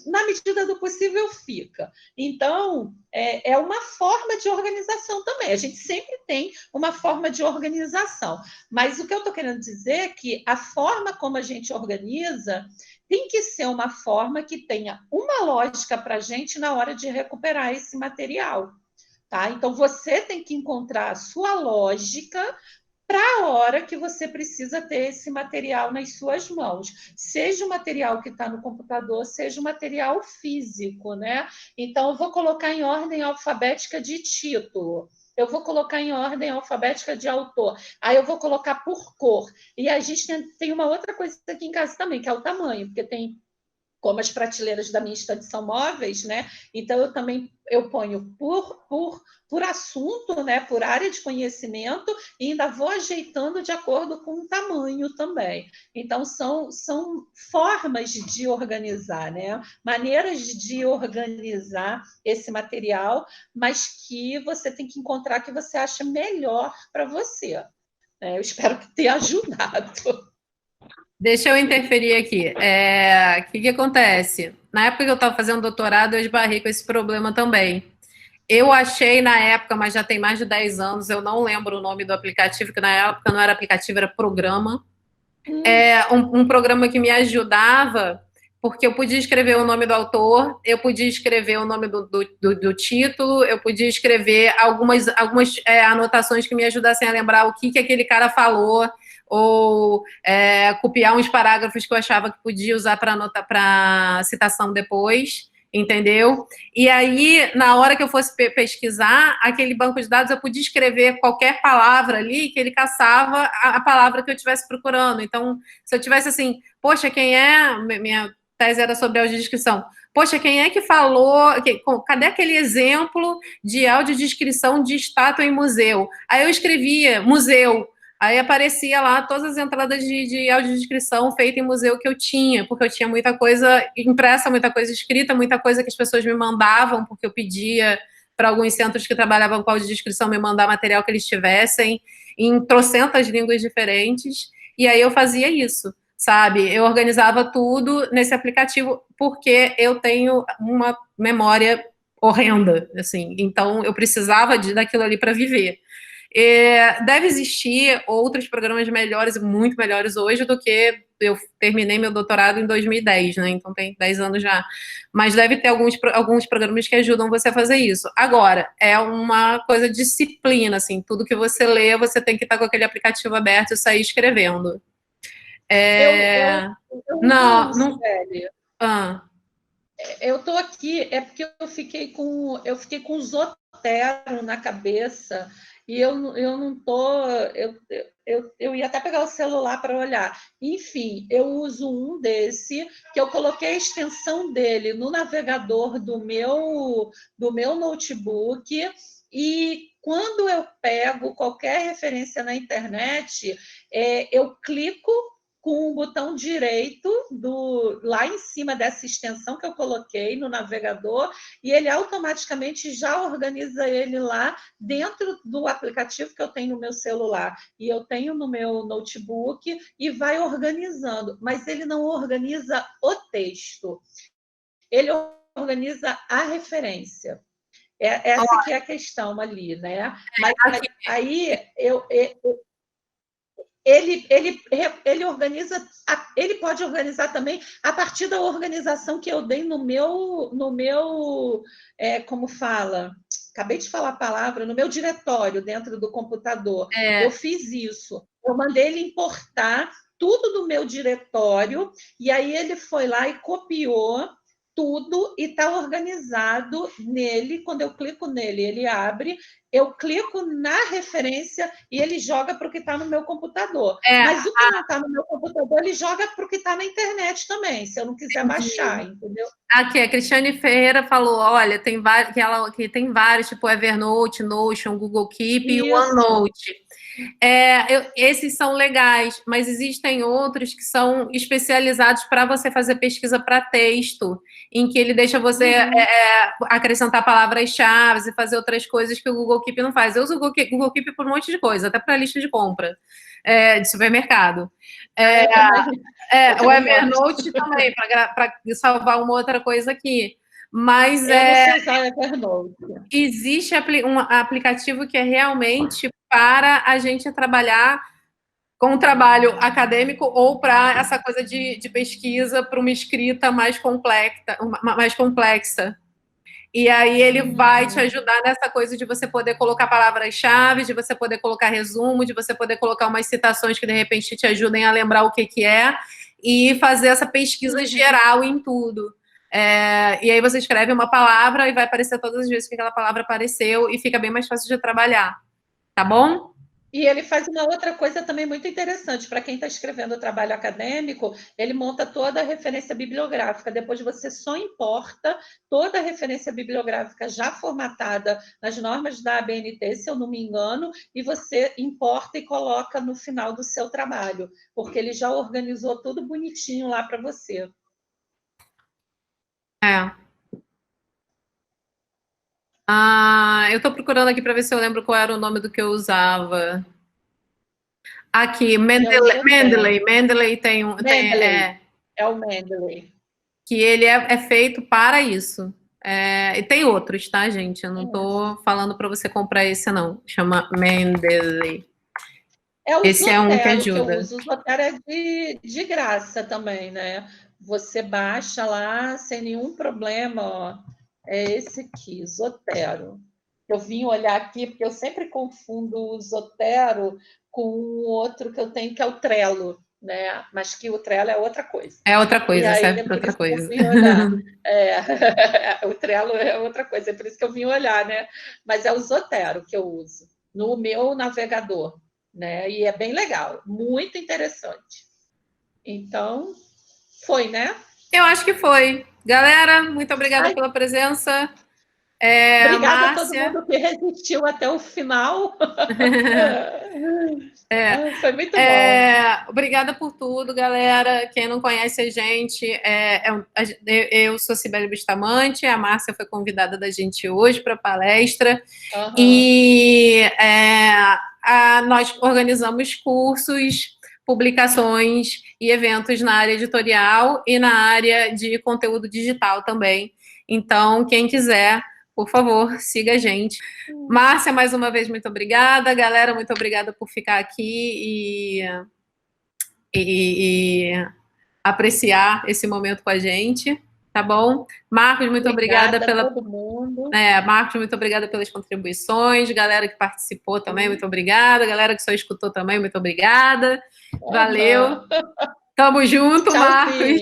na medida do possível fica. Então, é uma forma de organização também. A gente sempre tem uma forma de organização. Mas o que eu estou querendo dizer é que a forma como a gente organiza tem que ser uma forma que tenha uma lógica para a gente na hora de recuperar esse material. Tá? Então, você tem que encontrar a sua lógica para a hora que você precisa ter esse material nas suas mãos. Seja o material que está no computador, seja o material físico, né? Então, eu vou colocar em ordem alfabética de título. Eu vou colocar em ordem alfabética de autor. Aí eu vou colocar por cor. E a gente tem uma outra coisa aqui em casa também, que é o tamanho, porque tem, como as prateleiras da minha estante são móveis, né? Então eu ponho por assunto, né? Por área de conhecimento, e ainda vou ajeitando de acordo com o tamanho também. Então são formas de organizar, né? Maneiras de organizar esse material, mas que você tem que encontrar que você acha melhor para você. Eu espero que tenha ajudado. Deixa eu interferir aqui. O que acontece? Na época que eu estava fazendo doutorado, eu esbarrei com esse problema também. Eu achei na época, mas já tem mais de 10 anos, eu não lembro o nome do aplicativo, que na época não era aplicativo, era programa. Um programa que me ajudava, porque eu podia escrever o nome do autor, eu podia escrever o nome do título, eu podia escrever algumas anotações que me ajudassem a lembrar o que aquele cara falou, ou copiar uns parágrafos que eu achava que podia usar para citação depois, entendeu? E aí, na hora que eu fosse pesquisar, aquele banco de dados, eu podia escrever qualquer palavra ali, que ele caçava a palavra que eu estivesse procurando. Então, se eu tivesse assim, poxa, quem é... Minha tese era sobre audiodescrição. Poxa, quem é que falou... Cadê aquele exemplo de audiodescrição de estátua em museu? Aí eu escrevia museu. Aí aparecia lá todas as entradas de audiodescrição feita em museu que eu tinha, porque eu tinha muita coisa impressa, muita coisa escrita, muita coisa que as pessoas me mandavam, porque eu pedia para alguns centros que trabalhavam com audiodescrição me mandar material que eles tivessem, em trocentas línguas diferentes, e aí eu fazia isso, sabe? Eu organizava tudo nesse aplicativo, porque eu tenho uma memória horrenda, assim, então eu precisava daquilo ali para viver. Deve existir outros programas melhores, muito melhores hoje do que eu terminei meu doutorado em 2010, né? Então tem 10 anos já. Mas deve ter alguns programas que ajudam você a fazer isso. Agora, é uma coisa de disciplina, assim, tudo que você lê, você tem que estar com aquele aplicativo aberto e sair escrevendo. Não. Eu estou aqui, é porque eu fiquei com Zotero na cabeça, e eu não estou... Eu ia até pegar o celular para olhar. Enfim, eu uso um desse, que eu coloquei a extensão dele no navegador do meu notebook, e quando eu pego qualquer referência na internet, eu clico com o botão direito lá em cima dessa extensão que eu coloquei no navegador, e ele automaticamente já organiza ele lá dentro do aplicativo que eu tenho no meu celular, e eu tenho no meu notebook, e vai organizando, mas ele não organiza o texto. Ele organiza a referência. Essa que é a questão ali, né? Mas aí ele organiza, ele pode organizar também a partir da organização que eu dei no meu como fala? Acabei de falar a palavra, no meu diretório dentro do computador. Eu fiz isso. Eu mandei ele importar tudo do meu diretório, e aí ele foi lá e copiou tudo e está organizado nele. Quando eu clico nele, ele abre, eu clico na referência e ele joga para o que está no meu computador. Mas o que não está no meu computador, ele joga para o que está na internet também, se eu não quiser baixar, entendeu? Aqui, a Cristiane Ferreira falou, olha, tem vários, tipo Evernote, Notion, Google Keep e OneNote. Esses são legais, mas existem outros que são especializados para você fazer pesquisa para texto, em que ele deixa você acrescentar palavras-chave e fazer outras coisas que o Google Keep não faz. Eu uso o Google Keep por um monte de coisa, até para lista de compra de supermercado. O Evernote também, para salvar uma outra coisa aqui. Mas existe um aplicativo que é realmente para a gente trabalhar com um trabalho acadêmico ou para essa coisa de pesquisa, para uma escrita mais complexa. E aí ele vai te ajudar nessa coisa de você poder colocar palavras-chave, de você poder colocar resumo, de você poder colocar umas citações que, de repente, te ajudem a lembrar o que é, e fazer essa pesquisa geral em tudo. E aí você escreve uma palavra e vai aparecer todas as vezes que aquela palavra apareceu e fica bem mais fácil de trabalhar. Tá bom? E ele faz uma outra coisa também muito interessante. Para quem está escrevendo trabalho acadêmico, ele monta toda a referência bibliográfica. Depois você só importa toda a referência bibliográfica já formatada nas normas da ABNT, se eu não me engano, e você importa e coloca no final do seu trabalho, porque ele já organizou tudo bonitinho lá para você. Eu estou procurando aqui para ver se eu lembro qual era o nome do que eu usava. Aqui, Mendeley tem um... É o Mendeley. Que ele é feito para isso. E tem outros, tá, gente? Eu não estou falando para você comprar esse, não. Chama Mendeley. Esse é um que ajuda. Que eu uso. O Zotero é de graça também, né? Você baixa lá sem nenhum problema, ó. É esse aqui, Zotero. Eu vim olhar aqui, porque eu sempre confundo o Zotero com o outro que eu tenho, que é o Trello, né? Mas que o Trello é outra coisa. É outra coisa, serve para outra coisa. O Trello é outra coisa, é por isso que eu vim olhar, né? Mas é o Zotero que eu uso, no meu navegador, né? E é bem legal, muito interessante. Então, foi, né? Eu acho que foi. Galera, muito obrigada pela presença. Obrigada Márcia. a todo mundo que resistiu até o final. Foi muito bom. Obrigada por tudo, galera. Quem não conhece a gente, eu sou Cibele Bustamante, a Márcia foi convidada da gente hoje para a palestra. E nós organizamos cursos, publicações e eventos na área editorial e na área de conteúdo digital também. Então, quem quiser, por favor, siga a gente. Márcia, mais uma vez, muito obrigada. Galera, muito obrigada por ficar aqui e apreciar esse momento com a gente, tá bom? Marcos, muito obrigada pela... todo mundo. Marcos, muito obrigada pelas contribuições. Galera que participou também, muito obrigada. Galera que só escutou também, muito obrigada. Valeu. Tamo junto, Marcos.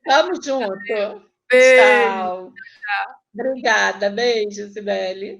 Tamo junto. Beijo. Tchau. Obrigada. Beijo, Cibele.